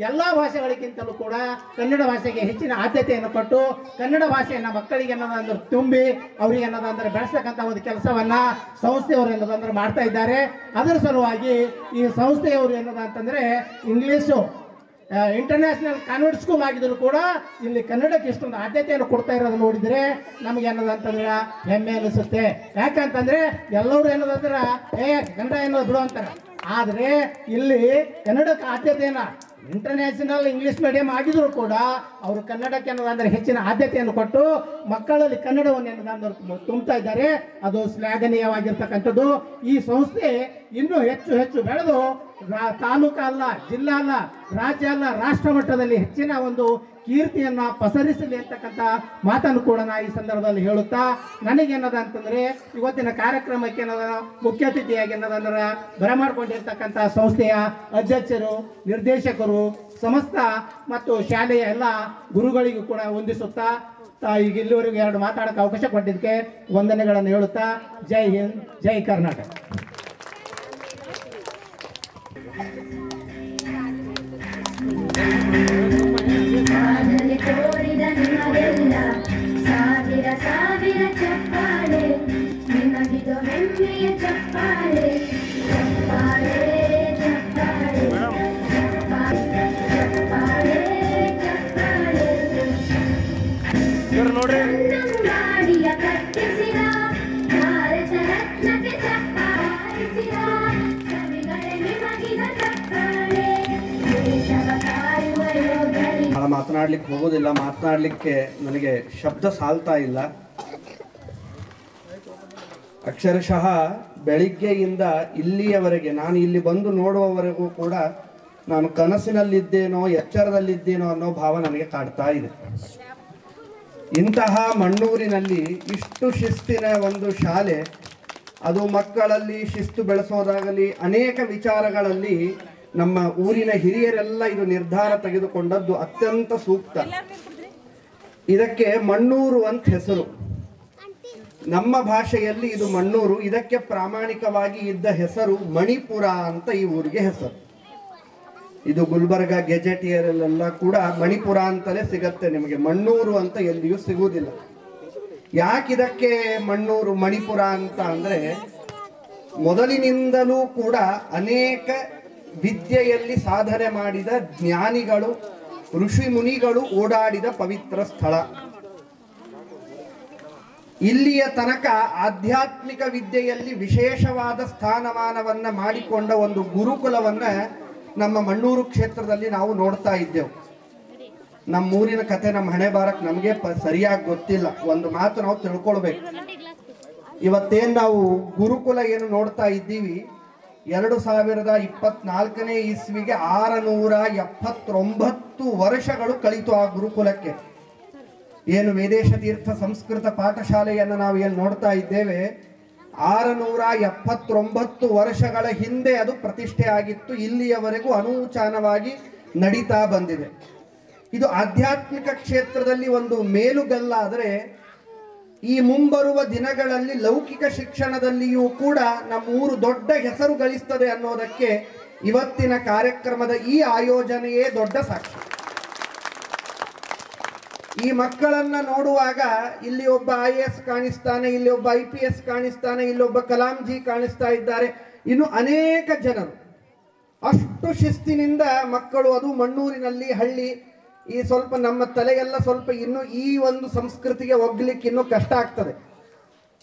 ಎಲ್ಲ ಭಾಷೆಗಳಿಗಿಂತಲೂ ಕೂಡ ಕನ್ನಡ ಭಾಷೆಗೆ ಹೆಚ್ಚಿನ ಆದ್ಯತೆಯನ್ನು ಕೊಟ್ಟು ಕನ್ನಡ ಭಾಷೆಯನ್ನು ಮಕ್ಕಳಿಗೆ ಏನದಂದ್ರೆ ತುಂಬಿ ಅವ್ರಿಗೆ ಏನದಂದ್ರೆ ಬೆಳೆಸ್ತಕ್ಕಂಥ ಒಂದು ಕೆಲಸವನ್ನ ಸಂಸ್ಥೆಯವರು ಏನದಂದ್ರೆ ಮಾಡ್ತಾ ಇದ್ದಾರೆ. ಅದರ ಸಲುವಾಗಿ ಈ ಸಂಸ್ಥೆಯವರು ಏನದ ಅಂತಂದ್ರೆ ಇಂಗ್ಲೀಷು ಇಂಟರ್ನ್ಯಾಷನಲ್ ಕಾನ್ವೆಂಟ್ ಸ್ಕೂಲ್ ಆಗಿದ್ರು ಕೂಡ ಇಲ್ಲಿ ಕನ್ನಡಕ್ಕೆ ಇಷ್ಟೊಂದು ಆದ್ಯತೆಯನ್ನು ಕೊಡ್ತಾ ಇರೋದು ನೋಡಿದ್ರೆ ನಮ್ಗೆ ಏನದಂತಂದ್ರೆ ಹೆಮ್ಮೆ ಅನಿಸುತ್ತೆ. ಯಾಕಂತಂದ್ರೆ ಎಲ್ಲರೂ ಏನದಂದ್ರೆ ಕನ್ನಡ ಏನೋದು ಬಿಡು ಅಂತಾರೆ, ಆದರೆ ಇಲ್ಲಿ ಕನ್ನಡಕ್ಕೆ ಆದ್ಯತೆಯನ್ನ ಇಂಟರ್ನ್ಯಾಷನಲ್ ಇಂಗ್ಲಿಷ್ ಮೀಡಿಯಂ ಆಗಿದ್ರು ಕೂಡ ಅವರು ಕನ್ನಡಕ್ಕೆ ಏನದಂದ್ರೆ ಹೆಚ್ಚಿನ ಆದ್ಯತೆಯನ್ನು ಕೊಟ್ಟು ಮಕ್ಕಳಲ್ಲಿ ಕನ್ನಡವನ್ನು ಏನದಂದ್ರೆ ತುಂಬ್ತಾ ಇದ್ದಾರೆ. ಅದು ಶ್ಲಾಘನೀಯವಾಗಿರ್ತಕ್ಕಂಥದ್ದು. ಈ ಸಂಸ್ಥೆ ಇನ್ನೂ ಹೆಚ್ಚು ಹೆಚ್ಚು ಬೆಳೆದು ತಾಲೂಕು ಅಲ್ಲ, ಜಿಲ್ಲಾ ಅಲ್ಲ, ರಾಜ್ಯ ಅಲ್ಲ, ರಾಷ್ಟ್ರ ಮಟ್ಟದಲ್ಲಿ ಹೆಚ್ಚಿನ ಒಂದು ಕೀರ್ತಿಯನ್ನ ಪಸರಿಸಲಿ ಅಂತಕ್ಕಂಥ ಮಾತನ್ನು ಕೂಡ ನಾ ಈ ಸಂದರ್ಭದಲ್ಲಿ ಹೇಳುತ್ತಾ, ನನಗೇನದ ಅಂತಂದ್ರೆ ಇವತ್ತಿನ ಕಾರ್ಯಕ್ರಮಕ್ಕೆ ಏನದ ಮುಖ್ಯ ಅತಿಥಿಯಾಗಿ ಏನದಂದ್ರೆ ಬರಮಾಡ್ಕೊಂಡಿರ್ತಕ್ಕಂಥ ಸಂಸ್ಥೆಯ ಅಧ್ಯಕ್ಷರು, ನಿರ್ದೇಶಕರು, ಸಮಸ್ತ ಮತ್ತು ಶಾಲೆಯ ಎಲ್ಲ ಗುರುಗಳಿಗೂ ಕೂಡ ವಂದಿಸುತ್ತಾ ಈಗ ಇಲ್ಲಿವರೆಗೂ ಎರಡು ಮಾತಾಡೋಕೆ ಅವಕಾಶ ಕೊಟ್ಟಿದ್ದಕ್ಕೆ ವಂದನೆಗಳನ್ನು ಹೇಳುತ್ತಾ ಜೈ ಹಿಂದ್, ಜೈ ಕರ್ನಾಟಕ. ಕೋರಿದ ನಿಮಗೆಲ್ಲ ಸಾವಿರ ಸಾವಿರ ಚಪ್ಪಾಳೆ, ನಿಮಗಿದು ಹೆಮ್ಮೆಯ ಚಪ್ಪಾಳೆ, ಚಪ್ಪಾಳೆ ಚಪ್ಪಾಳೆ ಚಪ್ಪಾಳೆ ಚಪ್ಪಾಳೆ. ಕನ್ನಂಬಾಡಿಯ ಕಟ್ಟಿಸಿದ ಭಾರತ ರತ್ನಕ್ಕೆ ಚಪ್ಪಾಳಿಸಿದ ಕವಿಗಳೇ ನಿಮಗಿದ ಚಪ್ಪಾಳೆ, ದೇಶವ ಕಾಯುವ ಯೋಧರಿಗೆ. ಮಾತನಾಡ್ಲಿಕ್ಕೆ ಹೋಗೋದಿಲ್ಲ, ಮಾತನಾಡಲಿಕ್ಕೆ ನನಗೆ ಶಬ್ದ ಸಾಲ್ತಾ ಇಲ್ಲ. ಅಕ್ಷರಶಃ ಬೆಳಿಗ್ಗೆಯಿಂದ ಇಲ್ಲಿಯವರೆಗೆ ನಾನು ಇಲ್ಲಿ ಬಂದು ನೋಡುವವರೆಗೂ ಕೂಡ ನಾನು ಕನಸಿನಲ್ಲಿದ್ದೇನೋ ಎಚ್ಚರದಲ್ಲಿದ್ದೇನೋ ಅನ್ನೋ ಭಾವ ನನಗೆ ಕಾಡ್ತಾ ಇದೆ. ಇಂತಹ ಮಣ್ಣೂರಿನಲ್ಲಿ ಇಷ್ಟು ಶಿಸ್ತಿನ ಒಂದು ಶಾಲೆ, ಅದು ಮಕ್ಕಳಲ್ಲಿ ಶಿಸ್ತು ಬೆಳೆಸೋದಾಗಲಿ ಅನೇಕ ವಿಚಾರಗಳಲ್ಲಿ ನಮ್ಮ ಊರಿನ ಹಿರಿಯರೆಲ್ಲ ಇದು ನಿರ್ಧಾರ ತೆಗೆದುಕೊಂಡದ್ದು ಅತ್ಯಂತ ಸೂಕ್ತ. ಇದಕ್ಕೆ ಮಣ್ಣೂರು ಅಂತ ಹೆಸರು. ನಮ್ಮ ಭಾಷೆಯಲ್ಲಿ ಇದು ಮಣ್ಣೂರು, ಇದಕ್ಕೆ ಪ್ರಾಮಾಣಿಕವಾಗಿ ಇದ್ದ ಹೆಸರು ಮಣಿಪುರ ಅಂತ ಈ ಊರಿಗೆ ಹೆಸರು. ಇದು ಗುಲ್ಬರ್ಗ ಗೆಜೆಟಿಯರಲ್ಲೆಲ್ಲ ಕೂಡ ಮಣಿಪುರ ಅಂತಲೇ ಸಿಗತ್ತೆ ನಿಮಗೆ, ಮಣ್ಣೂರು ಅಂತ ಎಲ್ಲಿಯೂ ಸಿಗುವುದಿಲ್ಲ. ಯಾಕಿದಕ್ಕೆ ಮಣ್ಣೂರು ಮಣಿಪುರ ಅಂತ ಅಂದ್ರೆ ಮೊದಲಿನಿಂದಲೂ ಕೂಡ ಅನೇಕ ವಿದ್ಯೆಯಲ್ಲಿ ಸಾಧನೆ ಮಾಡಿದ ಜ್ಞಾನಿಗಳು, ಋಷಿ ಮುನಿಗಳು ಓಡಾಡಿದ ಪವಿತ್ರ ಸ್ಥಳ. ಇಲ್ಲಿಯ ತನಕ ಆಧ್ಯಾತ್ಮಿಕ ವಿದ್ಯೆಯಲ್ಲಿ ವಿಶೇಷವಾದ ಸ್ಥಾನಮಾನವನ್ನ ಮಾಡಿಕೊಂಡ ಒಂದು ಗುರುಕುಲವನ್ನ ನಮ್ಮ ಮಣ್ಣೂರು ಕ್ಷೇತ್ರದಲ್ಲಿ ನಾವು ನೋಡ್ತಾ ಇದ್ದೆವು. ನಮ್ಮೂರಿನ ಕತೆ, ನಮ್ಮ ಹಣೆ ಬಾರಕ್ಕೆ ನಮಗೆ ಸರಿಯಾಗಿ ಗೊತ್ತಿಲ್ಲ. ಒಂದು ಮಾತು ನಾವು ತಿಳ್ಕೊಳ್ಬೇಕು. ಇವತ್ತೇನು ನಾವು ಗುರುಕುಲ ಏನು ನೋಡ್ತಾ ಇದ್ದೀವಿ, 2024ನೇ ಇಸ್ವಿಗೆ 679 ವರ್ಷಗಳು ಕಳಿತು ಆ ಗುರುಕುಲಕ್ಕೆ. ಏನು ವೇದೇಶ ತೀರ್ಥ ಸಂಸ್ಕೃತ ಪಾಠಶಾಲೆಯನ್ನು ನಾವು ಏನು ನೋಡ್ತಾ ಇದ್ದೇವೆ, 679 ವರ್ಷಗಳ ಹಿಂದೆ ಅದು ಪ್ರತಿಷ್ಠೆ ಆಗಿತ್ತು. ಇಲ್ಲಿಯವರೆಗೂ ಅನೂಚಾನವಾಗಿ ನಡೀತಾ ಬಂದಿದೆ. ಇದು ಆಧ್ಯಾತ್ಮಿಕ ಕ್ಷೇತ್ರದಲ್ಲಿ ಒಂದು ಮೇಲುಗಲ್ಲಾದರೆ, ಈ ಮುಂಬರುವ ದಿನಗಳಲ್ಲಿ ಲೌಕಿಕ ಶಿಕ್ಷಣದಲ್ಲಿಯೂ ಕೂಡ ನಮ್ಮೂರು ದೊಡ್ಡ ಹೆಸರು ಗಳಿಸ್ತದೆ ಅನ್ನೋದಕ್ಕೆ ಇವತ್ತಿನ ಕಾರ್ಯಕ್ರಮದ ಈ ಆಯೋಜನೆಯೇ ದೊಡ್ಡ ಸಾಕ್ಷಿ. ಈ ಮಕ್ಕಳನ್ನ ನೋಡುವಾಗ ಇಲ್ಲಿ ಒಬ್ಬ IAS ಕಾಣಿಸ್ತಾನೆ, ಇಲ್ಲಿ ಒಬ್ಬ IPS ಕಾಣಿಸ್ತಾನೆ, ಇಲ್ಲೊಬ್ಬ ಕಲಾಂಜಿ ಕಾಣಿಸ್ತಾ ಇದ್ದಾರೆ, ಇನ್ನು ಅನೇಕ ಜನರು. ಅಷ್ಟು ಶಿಸ್ತಿನಿಂದ ಮಕ್ಕಳು, ಅದು ಮಣ್ಣೂರಿನಲ್ಲಿ ಹಳ್ಳಿ, ಈ ಸ್ವಲ್ಪ ನಮ್ಮ ತಲೆಗೆಲ್ಲ ಸ್ವಲ್ಪ ಇನ್ನು ಈ ಒಂದು ಸಂಸ್ಕೃತಿಗೆ ಒಗ್ಲಿಕ್ಕೆ ಇನ್ನೂ ಕಷ್ಟ ಆಗ್ತದೆ.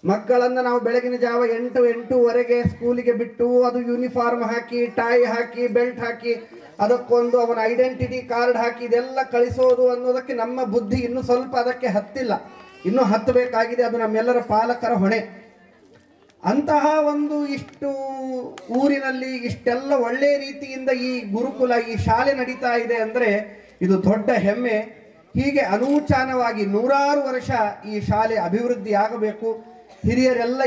ಮಕ್ಕಳನ್ನು ನಾವು ಬೆಳಗಿನ ಜಾವ 8-8:30 ಸ್ಕೂಲಿಗೆ ಬಿಟ್ಟು ಅದು ಯೂನಿಫಾರ್ಮ್ ಹಾಕಿ, ಟೈ ಹಾಕಿ, ಬೆಲ್ಟ್ ಹಾಕಿ, ಅದಕ್ಕೊಂದು ಅವನ ಐಡೆಂಟಿಟಿ ಕಾರ್ಡ್ ಹಾಕಿ ಇದೆಲ್ಲ ಕಳಿಸೋದು ಅನ್ನೋದಕ್ಕೆ ನಮ್ಮ ಬುದ್ಧಿ ಇನ್ನೂ ಸ್ವಲ್ಪ ಅದಕ್ಕೆ ಹತ್ತಿಲ್ಲ, ಇನ್ನೂ ಹತ್ತಬೇಕಾಗಿದೆ. ಅದು ನಮ್ಮೆಲ್ಲರ ಪಾಲಕರ ಹೊಣೆ. ಅಂತಹ ಒಂದು ಇಷ್ಟು ಊರಿನಲ್ಲಿ ಇಷ್ಟೆಲ್ಲ ಒಳ್ಳೆ ರೀತಿಯಿಂದ ಈ ಗುರುಕುಲ, ಈ ಶಾಲೆ ನಡೀತಾ ಇದೆ ಅಂದರೆ ಇದು ದೊಡ್ಡ ಹೆಮ್ಮೆ. ಹೀಗೆ ಅನೂಚಾನವಾಗಿ 100 ವರ್ಷ ಈ ಶಾಲೆ ಅಭಿವೃದ್ಧಿ ಆಗಬೇಕು. ಹಿರಿಯರೆಲ್ಲ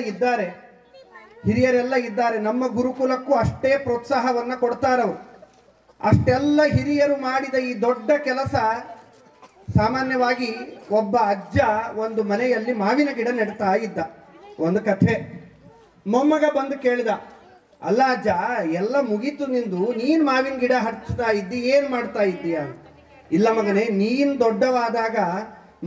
ಇದ್ದಾರೆ. ನಮ್ಮ ಗುರುಕುಲಕ್ಕೂ ಅಷ್ಟೇ ಪ್ರೋತ್ಸಾಹವನ್ನು ಕೊಡ್ತಾರವರು. ಅಷ್ಟೆಲ್ಲ ಹಿರಿಯರು ಮಾಡಿದ ಈ ದೊಡ್ಡ ಕೆಲಸ, ಸಾಮಾನ್ಯವಾಗಿ ಒಬ್ಬ ಅಜ್ಜ ಒಂದು ಮನೆಯಲ್ಲಿ ಮಾವಿನ ಗಿಡ ನೆಡ್ತಾ ಇದ್ದ. ಒಂದು ಕಥೆ, ಮೊಮ್ಮಗ ಬಂದು ಕೇಳಿದ, ಅಲ್ಲ ಅಜ್ಜ, ಎಲ್ಲ ಮುಗೀತು ನಿಂದು, ನೀನ್ ಮಾವಿನ ಗಿಡ ಹಚ್ತಾ ಇದ್ದಿ, ಏನ್ ಮಾಡ್ತಾ ಇದ್ದೀಯ? ಇಲ್ಲ ಮಗನೇ, ನೀನ್ ದೊಡ್ಡವಾದಾಗ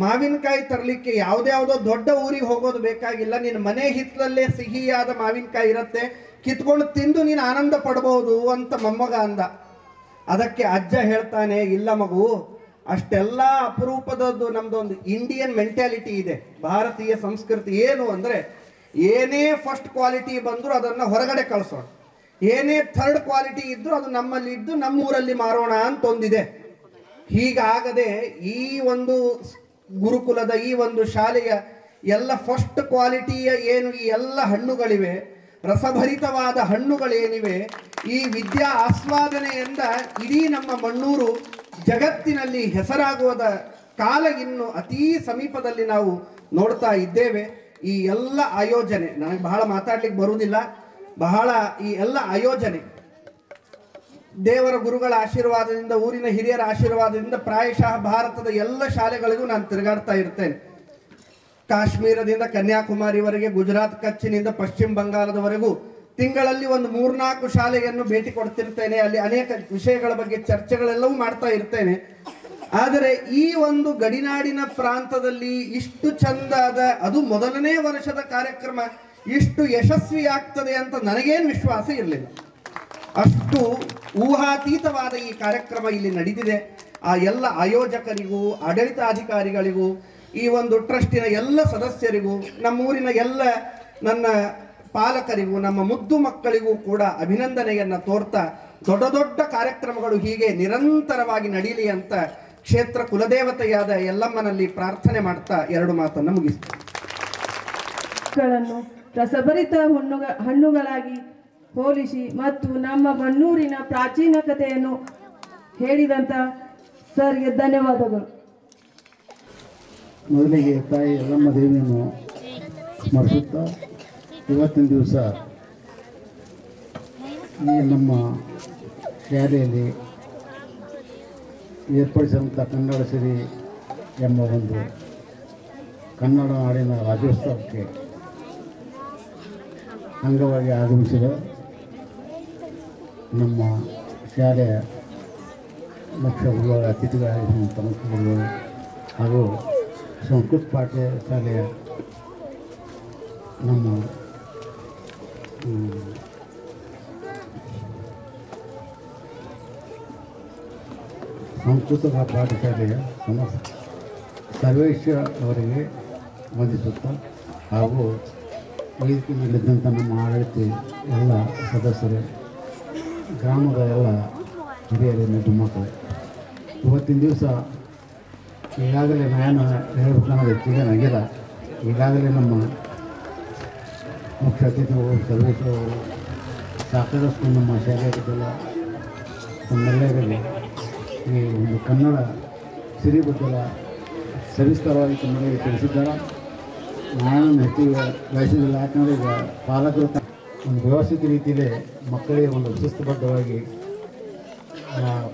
ಮಾವಿನಕಾಯಿ ತರಲಿಕ್ಕೆ ಯಾವುದ್ಯಾವುದೋ ದೊಡ್ಡ ಊರಿಗೆ ಹೋಗೋದು ಬೇಕಾಗಿಲ್ಲ, ನಿನ್ನ ಮನೆ ಹಿತ್ತಲಲ್ಲೇ ಸಿಹಿಯಾದ ಮಾವಿನಕಾಯಿ ಇರುತ್ತೆ, ಕಿತ್ಕೊಂಡು ತಿಂದು ನೀನು ಆನಂದ ಪಡಬಹುದು ಅಂತ ಮೊಮ್ಮಗ ಅಂದ. ಅದಕ್ಕೆ ಅಜ್ಜ ಹೇಳ್ತಾನೆ, ಇಲ್ಲ ಮಗು, ಅಷ್ಟೆಲ್ಲ ಅಪರೂಪದದ್ದು ನಮ್ದೊಂದು ಇಂಡಿಯನ್ ಮೆಂಟ್ಯಾಲಿಟಿ ಇದೆ, ಭಾರತೀಯ ಸಂಸ್ಕೃತಿ. ಏನು ಅಂದರೆ, ಏನೇ ಫಸ್ಟ್ ಕ್ವಾಲಿಟಿ ಬಂದರೂ ಅದನ್ನು ಹೊರಗಡೆ ಕಳಿಸೋಣ, ಏನೇ ಥರ್ಡ್ ಕ್ವಾಲಿಟಿ ಇದ್ದರೂ ಅದು ನಮ್ಮಲ್ಲಿ ಇದ್ದು ನಮ್ಮೂರಲ್ಲಿ ಮಾರೋಣ ಅಂತ ಒಂದಿದೆ. ಹೀಗಾಗದೆ ಈ ಒಂದು ಗುರುಕುಲದ ಈ ಒಂದು ಶಾಲೆಯ ಎಲ್ಲ ಫಸ್ಟ್ ಕ್ವಾಲಿಟಿಯ ಏನು ಈ ಎಲ್ಲ ಹಣ್ಣುಗಳಿವೆ, ರಸಭರಿತವಾದ ಹಣ್ಣುಗಳೇನಿವೆ, ಈ ವಿದ್ಯಾ ಆಸ್ವಾದನೆಯಿಂದ ಇಡೀ ನಮ್ಮ ಮಣ್ಣೂರು ಜಗತ್ತಿನಲ್ಲಿ ಹೆಸರಾಗುವುದ ಕಾಲ ಇನ್ನು ಅತೀ ಸಮೀಪದಲ್ಲಿ ನಾವು ನೋಡ್ತಾ ಇದ್ದೇವೆ. ಈ ಎಲ್ಲ ಆಯೋಜನೆ, ನನಗೆ ಬಹಳ ಮಾತಾಡ್ಲಿಕ್ಕೆ ಬರುವುದಿಲ್ಲ, ಬಹಳ ಈ ಎಲ್ಲ ಆಯೋಜನೆ ದೇವರ ಗುರುಗಳ ಆಶೀರ್ವಾದದಿಂದ, ಊರಿನ ಹಿರಿಯರ ಆಶೀರ್ವಾದದಿಂದ ಪ್ರಾಯಶಃ ಭಾರತದ ಎಲ್ಲ ಶಾಲೆಗಳಿಗೂ ನಾನು ತಿರುಗಾಡ್ತಾ ಇರ್ತೇನೆ. ಕಾಶ್ಮೀರದಿಂದ ಕನ್ಯಾಕುಮಾರಿವರೆಗೆ, ಗುಜರಾತ್ ಕಚ್ಚಿನಿಂದ ಪಶ್ಚಿಮ ಬಂಗಾಳದವರೆಗೂ ತಿಂಗಳಲ್ಲಿ ಒಂದು 3-4 ಶಾಲೆಯನ್ನು ಭೇಟಿ ಕೊಡ್ತಿರ್ತೇನೆ. ಅಲ್ಲಿ ಅನೇಕ ವಿಷಯಗಳ ಬಗ್ಗೆ ಚರ್ಚೆಗಳೆಲ್ಲವೂ ಮಾಡ್ತಾ ಇರ್ತೇನೆ. ಆದರೆ ಈ ಒಂದು ಗಡಿನಾಡಿನ ಪ್ರಾಂತದಲ್ಲಿ ಇಷ್ಟು ಚಂದಾದ, ಅದು ಮೊದಲನೇ ವರ್ಷದ ಕಾರ್ಯಕ್ರಮ, ಇಷ್ಟು ಯಶಸ್ವಿಯಾಗ್ತದೆ ಅಂತ ನನಗೇನು ವಿಶ್ವಾಸ ಇರಲಿಲ್ಲ. ಅಷ್ಟು ಊಹಾತೀತವಾದ ಈ ಕಾರ್ಯಕ್ರಮ ಇಲ್ಲಿ ನಡೆದಿದೆ. ಆ ಎಲ್ಲ ಆಯೋಜಕರಿಗೂ, ಆಡಳಿತಾಧಿಕಾರಿಗಳಿಗೂ, ಈ ಒಂದು ಟ್ರಸ್ಟಿನ ಎಲ್ಲ ಸದಸ್ಯರಿಗೂ, ನಮ್ಮೂರಿನ ಎಲ್ಲ ನನ್ನ ಪಾಲಕರಿಗೂ, ನಮ್ಮ ಮುದ್ದು ಮಕ್ಕಳಿಗೂ ಕೂಡ ಅಭಿನಂದನೆಯನ್ನು ತೋರ್ತಾ, ದೊಡ್ಡ ದೊಡ್ಡ ಕಾರ್ಯಕ್ರಮಗಳು ಹೀಗೆ ನಿರಂತರವಾಗಿ ನಡೀಲಿ ಅಂತ ಕ್ಷೇತ್ರ ಕುಲದೇವತೆಯಾದ ಎಲ್ಲಮ್ಮನಲ್ಲಿ ಪ್ರಾರ್ಥನೆ ಮಾಡ್ತಾ 2 ಮಾತನ್ನು ಮುಗಿಸ್ತಾರೆ. ರಸಭರಿತ ಹಣ್ಣುಗಳಾಗಿ ಹೋಲಿಸಿ ಮತ್ತು ನಮ್ಮ ಮಣ್ಣೂರಿನ ಪ್ರಾಚೀನ ಕಥೆಯನ್ನು ಹೇಳಿದಂತ ಸರ್ಗೆ ಧನ್ಯವಾದಗಳು. ಮೊದಲಿಗೆ ತಾಯಿ ಎಲ್ಲಮ್ಮ ದೇವಿಯನ್ನು ಸ್ಮರಿಸುತ್ತಾ, ಇವತ್ತಿನ ದಿವಸ ಈ ನಮ್ಮ ಶಾಲೆಯಲ್ಲಿ ಏರ್ಪಡಿಸಿದಂಥ ಕನ್ನಡ ಸಿರಿ ಎಂಬ ಒಂದು ಕನ್ನಡ ನಾಡಿನ ರಾಜ್ಯೋತ್ಸವಕ್ಕೆ ಅಂಗವಾಗಿ ಆಗಮಿಸಿದ ನಮ್ಮ ಶಾಲೆಯ ಮುಖ್ಯ ಗುರುಗಳ ಅತಿಥಿಗಳಾಗಿರುವಂಥ ಮುಖ್ಯ ಗುರುಗಳು ಹಾಗೂ ಸಂಸ್ಕೃತ ಪಾಠಶಾಲೆಯ ನಮ್ಮ ಸಂಸ್ಕೃತ ಪಾಠಶಾಲೆಯ ಸರ್ವೇಶ್ವರ ಅವರಿಗೆ ವಂದಿಸುತ್ತಾ, ಹಾಗೂ ವೇದಿಕೆ ಮೇಲಿದ್ದಂಥ ನಮ್ಮ ಆಡಳಿತ ಎಲ್ಲ ಸದಸ್ಯರು, ಗ್ರಾಮದ ಎಲ್ಲ ಹಿರಿಯರು, ಮತ್ತು ಮಕ್ಕಳು, ಇವತ್ತಿನ ದಿವಸ ಈಗಾಗಲೇ ನಾನು ಹೇಳ್ಬೇಕನ್ನೋದು ಹೆಚ್ಚಿಗೆ ಆಗಿಲ್ಲ. ಈಗಾಗಲೇ ನಮ್ಮ ಮುಖ್ಯ ಅತಿಥಿಗಳು ಸರ್ವೇಶ್ವರ ಅವರು ಸಾಕಷ್ಟು ನಮ್ಮ ಶಾಲೆಗಳಿಗೆಲ್ಲ ತಮ್ಮೆಲ್ಲರಿಗೂ ಈ ಒಂದು ಕನ್ನಡ ಸಿರಿಬದ್ದಲ ಸವಿಸ್ತರವಾಗಿ ತಮ್ಮಗಳಿಗೆ ತಿಳಿಸಿದ್ದಾರೆ. ನಾನು ಹೆಚ್ಚಿಗೆ ಬಯಸಿದಿಲ್ಲ, ಯಾಕಂದರೆ ಈಗ ಪಾಲಕರು ಒಂದು ವ್ಯವಸ್ಥಿತ ರೀತಿಯಲ್ಲಿ ಮಕ್ಕಳಿಗೆ ಒಂದು ಶಿಸ್ತುಬದ್ಧವಾಗಿ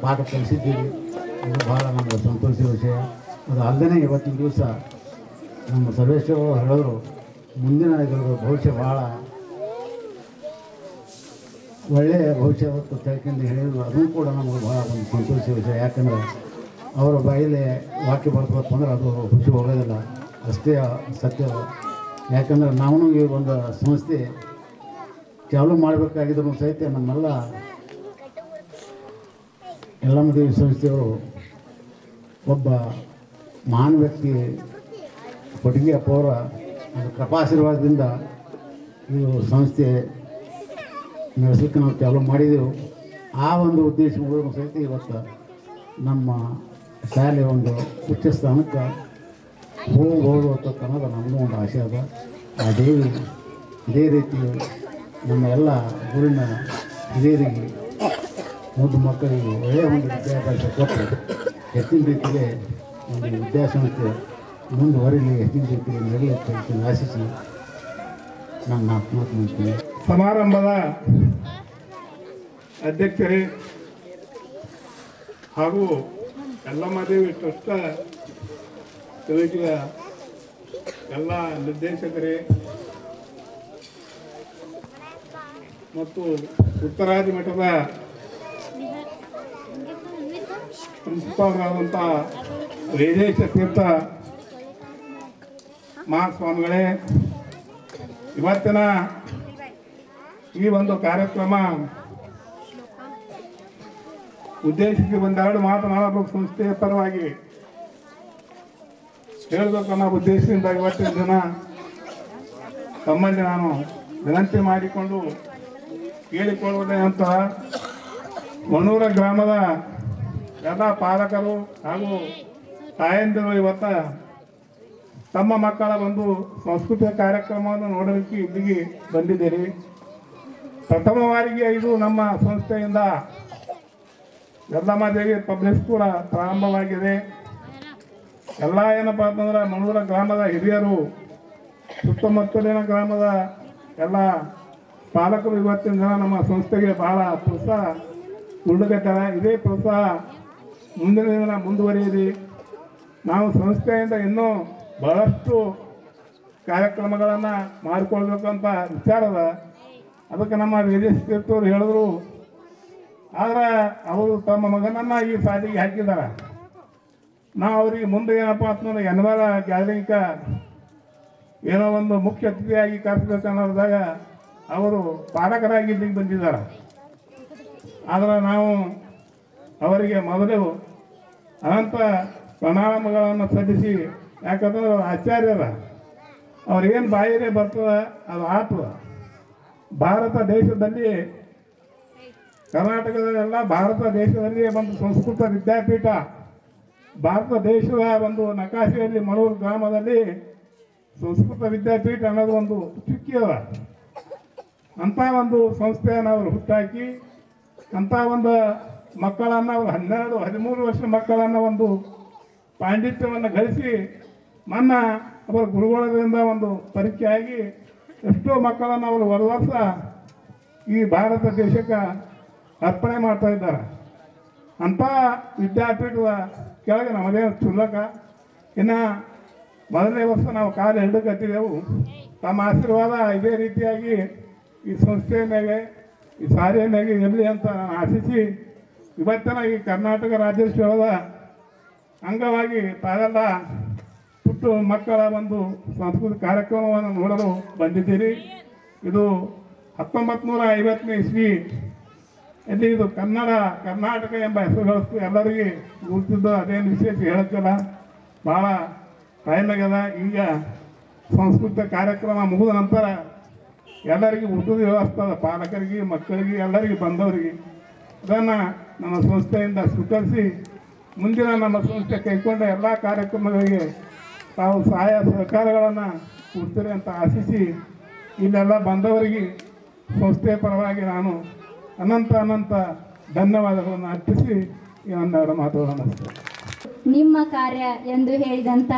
ಪಾಠ ಕಲಿಸಿದ್ದೀವಿ. ಇದು ಭಾಳ ನಮಗೆ ಸಂತೋಷದ ವಿಷಯ. ಅದು ಅಲ್ಲದೆ ಇವತ್ತಿನ ದಿವಸ ನಮ್ಮ ಸರ್ವೇಶ್ವರ ಹೇಳಿದ್ರು, ಮುಂದಿನ ಇದರ ಭವಿಷ್ಯ ಭಾಳ ಒಳ್ಳೆಯ ಭವಿಷ್ಯ ತಿಳ್ಕೊಂಡು ಹೇಳಿದ್ರು. ಅದೂ ಕೂಡ ನಮಗೆ ಭಾಳ ಒಂದು ಸಂತೋಷದ ವಿಷಯ. ಯಾಕಂದರೆ ಅವರ ಬಾಯಲ್ಲಿ ವಾಕ್ಯ ಬರ್ಬೇಕು ಅಂದ್ರೆ ಅದು ಹುಟ್ಟಿ ಹೋಗೋದಿಲ್ಲ, ಅಷ್ಟೇ ಸತ್ಯ. ಯಾಕಂದ್ರೆ ನಾವು ಈ ಒಂದು ಸಂಸ್ಥೆ ಚಾಲೂ ಮಾಡಬೇಕಾಗಿದ್ರು ಸಹಿತ ನಮ್ಮೆಲ್ಲ ಯಲ್ಲಮ್ಮ ದೇವಿ ಸಂಸ್ಥೆಯವರು ಒಬ್ಬ ಮಹಾನ್ ವ್ಯಕ್ತಿ ಕೊಟ್ಟಿಗೆ ಅಪ್ಪವರ ಕೃಪಾಶೀರ್ವಾದದಿಂದ ಈ ಸಂಸ್ಥೆ ನಡೆಸಲಿಕ್ಕೆ ನಾವು ಚಾಲೂ ಮಾಡಿದೆವು. ಆ ಒಂದು ಉದ್ದೇಶಗಳು ಸಹಿತ ಇವತ್ತು ನಮ್ಮ ಶಾಲೆ ಒಂದು ಉಚ್ಚ ಸ್ಥಾನಕ್ಕೆ ಹೋಗ್ಬೋದು ಅನ್ನೋದು ನಮ್ಮದು ಒಂದು ಆಸೆ ಅದ. ಆ ದೇವಿ ಇದೇ ರೀತಿ ನಮ್ಮ ಎಲ್ಲ ಊರಿನ ಹಿರಿಯರಿಗೆ ಮುದ್ದು ಮಕ್ಕಳಿಗೆ ಒಳ್ಳೆಯ ಒಂದು ವಿದ್ಯಾಭ್ಯಾಸ ಕೊಟ್ಟು ಹೆಚ್ಚಿನ ರೀತಿಗೆ ಒಂದು ವಿದ್ಯಾಸಂಸ್ಥೆ ಮುಂದುವರಿಲಿ, ಹೆಚ್ಚಿನ ರೀತಿಗೆ ನಡೆಯುತ್ತೆ ಅಂತ ಆಶಿಸಿ ನಾನು ಮಾತು ಮಾಡ್ತೀನಿ. ಸಮಾರಂಭದ ಅಧ್ಯಕ್ಷರೇ ಹಾಗೂ ಯಲ್ಲಮ್ಮ ದೇವಿ ಟ್ರಸ್ಟ್ ಸಮಿತಿಯ ಎಲ್ಲ ನಿರ್ದೇಶಕರೇ ಮತ್ತು ಉತ್ತರಾದಿ ಮಠದ ಪ್ರಿನ್ಸಿಪಾಲ್ರಾದಂಥ ವೇದೇಶ ತೀರ್ಥ ಮಹಾಸ್ವಾಮಿಗಳೇ, ಇವತ್ತಿನ ಈ ಒಂದು ಕಾರ್ಯಕ್ರಮ ಉದ್ದೇಶಿಸಿ ಒಂದೆರಡು ಮಾತನಾಡಬೇಕು ಸಂಸ್ಥೆಯ ಪರವಾಗಿ ಹೇಳಬೇಕನ್ನೋ ಉದ್ದೇಶದಿಂದ ಇವತ್ತಿನ ದಿನ ತಮ್ಮಲ್ಲಿ ನಾನು ವಿನಂತಿ ಮಾಡಿಕೊಂಡು ಕೇಳಿಕೊಳ್ಳುವುದೇನಂತ, ಮಣ್ಣೂರ ಗ್ರಾಮದ ಎಲ್ಲ ಪಾಲಕರು ಹಾಗೂ ತಾಯಂದಿರು ಇವತ್ತ ತಮ್ಮ ಮಕ್ಕಳ ಒಂದು ಸಂಸ್ಕೃತಿಯ ಕಾರ್ಯಕ್ರಮವನ್ನು ನೋಡಲಿಕ್ಕೆ ಇಲ್ಲಿಗೆ ಬಂದಿದ್ದೀರಿ. ಪ್ರಥಮವಾರಿಗೆ ಇದು ನಮ್ಮ ಸಂಸ್ಥೆಯಿಂದ ಯಲ್ಲಮ್ಮ ದೇವಿ ಪಬ್ಲಿಕ್ ಸ್ಕೂಲ್ ಪ್ರಾರಂಭವಾಗಿದೆ. ಎಲ್ಲ ಏನಪ್ಪ ಅಂತಂದ್ರೆ ಮಣ್ಣೂರ ಗ್ರಾಮದ ಹಿರಿಯರು, ಸುತ್ತಮುತ್ತಲಿನ ಗ್ರಾಮದ ಎಲ್ಲ ಪಾಲಕರು ಇವತ್ತಿನ ದಿನ ನಮ್ಮ ಸಂಸ್ಥೆಗೆ ಬಹಳ ಪ್ರೋತ್ಸಾಹ ಉಳ್ಳಗತ್ತಾರೆ. ಇದೇ ಪ್ರೋತ್ಸಾಹ ಮುಂದಿನ ದಿನ ಮುಂದುವರಿಯಿರಿ. ನಾವು ಸಂಸ್ಥೆಯಿಂದ ಇನ್ನೂ ಬಹಳಷ್ಟು ಕಾರ್ಯಕ್ರಮಗಳನ್ನು ಮಾಡಿಕೊಳ್ಬೇಕಂತ ವಿಚಾರದ, ಅದಕ್ಕೆ ನಮ್ಮ ವೇದೇಶ ತೀರ್ಥವ್ರು ಹೇಳಿದ್ರು. ಆದರೆ ಅವರು ತಮ್ಮ ಮಗನನ್ನು ಈ ಸಾಲಿಗೆ ಹಾಕಿದ್ದಾರೆ. ನಾವು ಅವರಿಗೆ ಮುಂದೆ ಏನಪ್ಪ ಅಂತಂದ್ರೆ ಎನ್ವರ ಗ್ಯಾದರಿಂಗ್ ಏನೋ ಒಂದು ಮುಖ್ಯ ಅತಿಥಿಯಾಗಿ ಕರೆಸಬೇಕು ಅನ್ನೋದಾಗ ಅವರು ಪಾಲಕರಾಗಿ ಇಲ್ಲಿಗೆ ಬಂದಿದ್ದಾರೆ. ಆದರೆ ನಾವು ಅವರಿಗೆ ಮೊದಲು ಅನಂತ ಪ್ರಣಾಮಗಳನ್ನು ಸಲ್ಲಿಸಿ, ಯಾಕಂದ್ರೆ ಆಚಾರ್ಯರ ಅವ್ರೇನು ಬಾಯಿರೇ ಬರ್ತದೆ ಅದು ಆತ್ಮ. ಭಾರತ ದೇಶದಲ್ಲಿ, ಕರ್ನಾಟಕದಲ್ಲೆಲ್ಲ ಭಾರತ ದೇಶದಲ್ಲಿ ಒಂದು ಸಂಸ್ಕೃತ ವಿದ್ಯಾಪೀಠ, ಭಾರತ ದೇಶದ ಒಂದು ನಕಾಶೆಯಲ್ಲಿ ಮಣೂರು ಗ್ರಾಮದಲ್ಲಿ ಸಂಸ್ಕೃತ ವಿದ್ಯಾಪೀಠ ಅನ್ನೋದು ಒಂದು ಚುಕ್ಕಿ ಅದ. ಅಂಥ ಒಂದು ಸಂಸ್ಥೆಯನ್ನು ಅವರು ಹುಟ್ಟಾಕಿ, ಅಂಥ ಒಂದು ಮಕ್ಕಳನ್ನು ಅವರು 12-13 ವರ್ಷ ಮಕ್ಕಳನ್ನು ಒಂದು ಪಾಂಡಿತ್ಯವನ್ನು ಗಳಿಸಿ ನನ್ನ ಅವರ ಗುರುಗಳದಿಂದ ಒಂದು ಪರೀಕ್ಷೆ ಆಗಿ ಎಷ್ಟೋ ಮಕ್ಕಳನ್ನು ಅವರು ವರ್ಷ ಈ ಭಾರತ ದೇಶಕ್ಕೆ ಅರ್ಪಣೆ ಮಾಡ್ತಾ ಇದ್ದಾರೆ. ಅಂಥ ವಿದ್ಯಾಪೀಠದ ಕೆಳಗೆ ನಮ್ಮದೇನು ಕ್ಷುಲ್ಲಕ. ಇನ್ನು ಮೊದಲನೇ ವರ್ಷ ನಾವು ಕಾಲು ಹಿಡಿದಕತ್ತಿದ್ದೆವು. ತಮ್ಮ ಆಶೀರ್ವಾದ ಇದೇ ರೀತಿಯಾಗಿ ಈ ಸಂಸ್ಥೆಯ ಮೇಲೆ, ಈ ಶಾಲೆಯ ಮೇಲೆ ಇರಲಿ ಅಂತ ನಾನು ಆಶಿಸಿ, ಇವತ್ತಿನ ಈ ಕರ್ನಾಟಕ ರಾಜ್ಯೋತ್ಸವದ ಅಂಗವಾಗಿ ತಾವೆಲ್ಲ ಪುಟ್ಟು ಮಕ್ಕಳ ಒಂದು ಸಾಂಸ್ಕೃತಿಕ ಕಾರ್ಯಕ್ರಮವನ್ನು ನೋಡಲು ಬಂದಿದ್ದೀರಿ. ಇದು 1950ನೇ ಇಸ್ವಿ ಇಲ್ಲಿ ಇದು ಕರ್ನಾಟಕ ಎಂಬ ಹೆಸರುಗಳಿಸ್ತು. ಎಲ್ಲರಿಗೆ ಗುರುತಿದ್ದು ಅದೇನು ವಿಶೇಷ ಹೇಳಕ್ಕಿಲ್ಲ, ಭಾಳ ಟೈಮ್ ಆಗ್ಯದ. ಈಗ ಸಂಸ್ಕೃತ ಕಾರ್ಯಕ್ರಮ ಮುಗಿದ ನಂತರ ಎಲ್ಲರಿಗೂ ಊಟದ ವ್ಯವಸ್ಥೆ ಅದ, ಪಾಲಕರಿಗೆ, ಮಕ್ಕಳಿಗೆ, ಎಲ್ಲರಿಗೆ ಬಂದವರಿಗೆ. ಅದನ್ನು ನಮ್ಮ ಸಂಸ್ಥೆಯಿಂದ ಸ್ವೀಕರಿಸಿ ಮುಂದಿನ ನಮ್ಮ ಸಂಸ್ಥೆ ಕೈಗೊಂಡ ಎಲ್ಲ ಕಾರ್ಯಕ್ರಮಗಳಿಗೆ ತಾವು ಸಹಾಯ ಸಹಕಾರಗಳನ್ನು ಕೊಡ್ತೀರಿ ಅಂತ ಆಶಿಸಿ, ಇಲ್ಲೆಲ್ಲ ಬಂದವರಿಗೆ ಸಂಸ್ಥೆಯ ಪರವಾಗಿ ನಾನು ಅನಂತ ಧನ್ಯವಾದಗಳನ್ನು ಅರ್ಪಿಸಿ ಈ ಒಂದೆರಡು ಮಾತುಗಳನ್ನು ಅಷ್ಟೇ. ನಿಮ್ಮ ಕಾರ್ಯ ಎಂದು ಹೇಳಿದಂಥ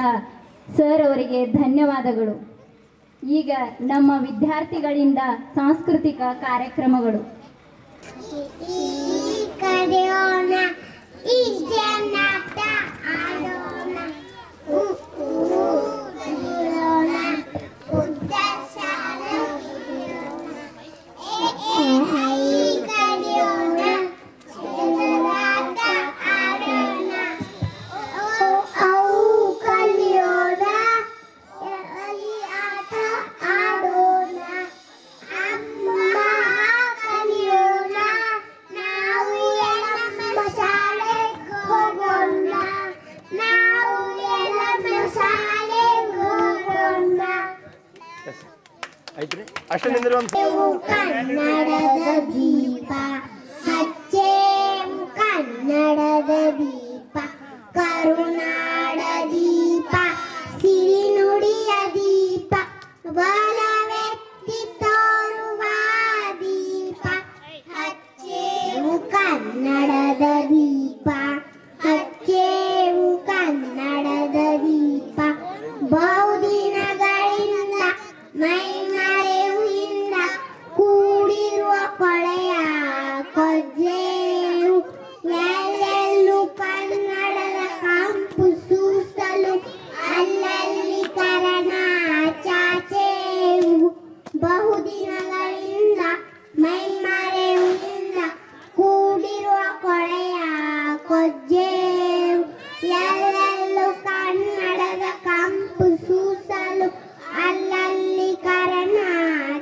ಸರ್ ಅವರಿಗೆ ಧನ್ಯವಾದಗಳು. ಈಗ ನಮ್ಮ ವಿದ್ಯಾರ್ಥಿಗಳಿಂದ ಸಾಂಸ್ಕೃತಿಕ ಕಾರ್ಯಕ್ರಮಗಳು. ಅಷ್ಟೇ ನಿಂದ್ರೆ ಒಂದು ಕನ್ನಡದ ದೀಪ ಹಚ್ಚೇವು ಕನ್ನಡದ ದೀಪ ಕರುನಾಡ ದೀಪ ಸಿರಿ ನುಡಿಯ ದೀಪ ಬಲವೆತ್ತಿ ತೋರುವ ದೀಪ ಹಚ್ಚೇವು ಕನ್ನಡದ ದೀಪ ಹಚ್ಚೇವು ಕನ್ನಡದ ದೀಪ ಬಹುದಿನಗಳಿಂದ ಮೈ ಮರೆಯುವಿಂದ ಕೂಡಿರುವ ಕೊಳೆಯ ಕೊಜ್ಜೆಯು ಎಲ್ಲೆಲ್ಲೂ ಕನ್ನಡದ ಕಂಪು ಸೂಸಲು ಅಲ್ಲಲ್ಲಿ ಕರಣ ಚಾಚೆಯು ಬಹುದಿನಗಳಿಂದ ಮೈ ಮರೆಯುವಿಂದ ಕೂಡಿರುವ ಕೊಳೆಯ ಕೊಜ್ಜೆಯು ಎಲ್ಲೆಲ್ಲೂ ಕನ್ನಡದ ಕಂಪು ಸೂಸಲು ಅಲ್ಲಲ್ಲಿ ಕರಣ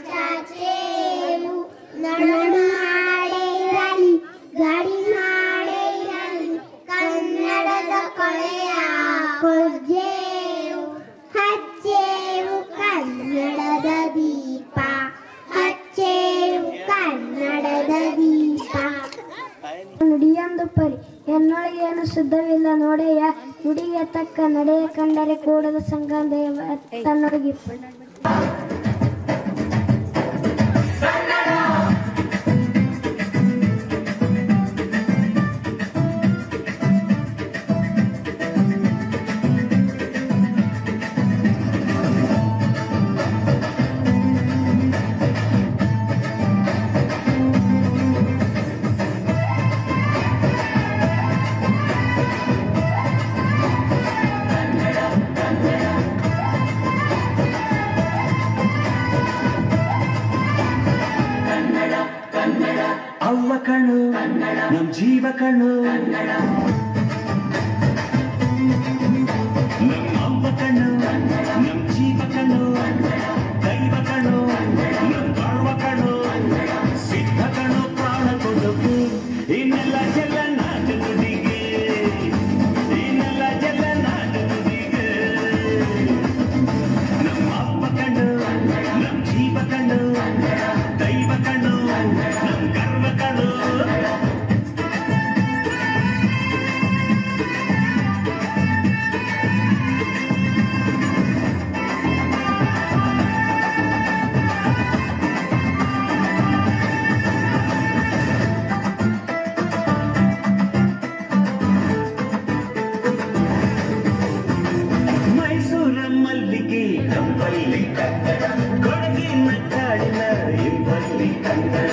ಚಾಚೆಯು ನಡುನಾಡೆ ಇರಲಿ ಗಡಿನಾಡೆ ಇರಲಿ ಕನ್ನಡದ ಕೊಳೆಯ ಕೊಜ್ಜೆಯು ಹಚ್ಚೇವು ಕನ್ನಡದ ದೀಪ ಹಚ್ಚೇವು ಕನ್ನಡದ ದೀಪ ನುಡಿಯೊಂದು ಪರಿ ಎನ್ನೊಳಗೆ ಏನು ಶುದ್ಧವಿಲ್ಲ ನೋಡೆಯ ನುಡಿಗೆ ತಕ್ಕ ನಡೆಯ ಕಂಡರೆ ಕೂಡದ ಸಂಗಂಧೆಯ ತನ್ನೊಳಗಿಪ್ಪ ಅವ್ವ ಕಣ್ಣು ನಮ್ ಜೀವ ಕಣ್ಣು ನಮ್ ಅವ್ವ ಕಣ್ಣು ನಮ್ ಜೀವ ಕಣ್ಣು ದೈವ ಕಣ್ಣು ನಮ್ ಗರ್ವ ಕಣ್ಣು ಸಿದ್ಧ ಕಣ್ಣು ಪ್ರಾಣ ಕೊಡುಕು ಇನ್ನೆಲ್ಲ ಜಲ ನಾಟ ನುಡಿಗೆ ಇನ್ನೆಲ್ಲ ಜಲ ನಾಟ ನುಡಿಗೆ ನಮ್ಮ ಅವ್ವ ಕಣ್ಣು ನಮ್ ಜೀವ ಕಣ್ಣು ದೈವ ಕಣ್ಣು ನಮ್ ಗರ್ವ ಕಣ್ಣು ಮೈಸೂರ ಮಲ್ಲಿಗೆ ಕಂಬಲ್ಲಿ ಕನ್ನಡ ಕೊಡಗಿನ ಕಾಡಿನ ಇಂಬಲ್ಲಿ ಕನ್ನಡ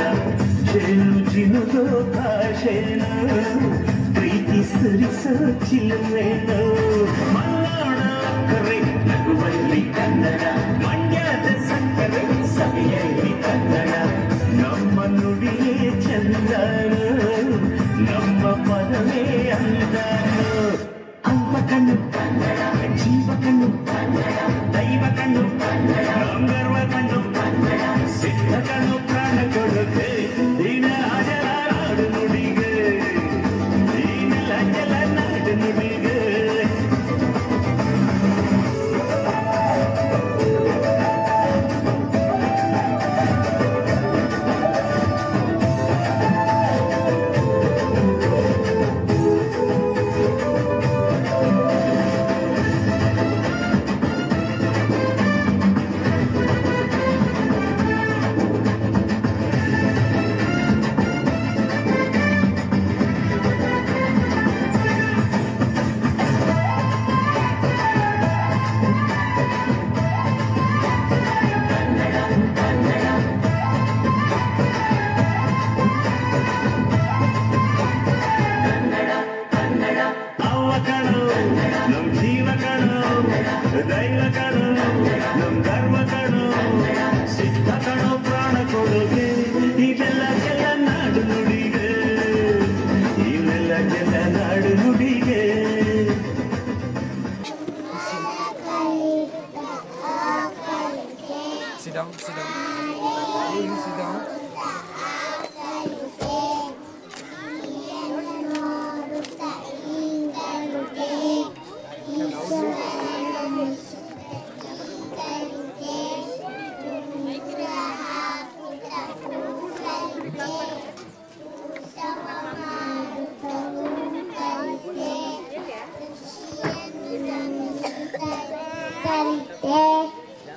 ಶೇನು ಚಿನುಗೋ ಭಾಷೆನು ಪ್ರೀತಿ ಸುರಿಸೋ ಚಿಲುಮೆನು ಮಲ್ನಾಡ ಕರೆ ನಗುವಲ್ಲಿ ಕನ್ನಡ ಮಂಡ್ಯದ ಸಕ್ಕರೆ ಸವಿಯಲ್ಲಿ ಕನ್ನಡ ನಮ್ಮ ನುಡಿಯೇ ಚಂದನು ನಮ್ಮ ಪದವೇ ಅಂದನು ಅವ್ವ ಕಣ್ಣು ಜೀವ ಕಣ್ಣು ದೈವ ಕಣ್ಣು ಗರ್ವ ಕಣ್ಣು ಸಿದ್ಧ ಕಣ್ಣು ಪ್ರಾಣ ಕೊಡುತ್ತೆ ದೀನ ಅಜಲ ನಾಡು ನುಡಿಗೆ ದೀನಲ ಜಲ ನಾಡು ನುಡಿಗೆ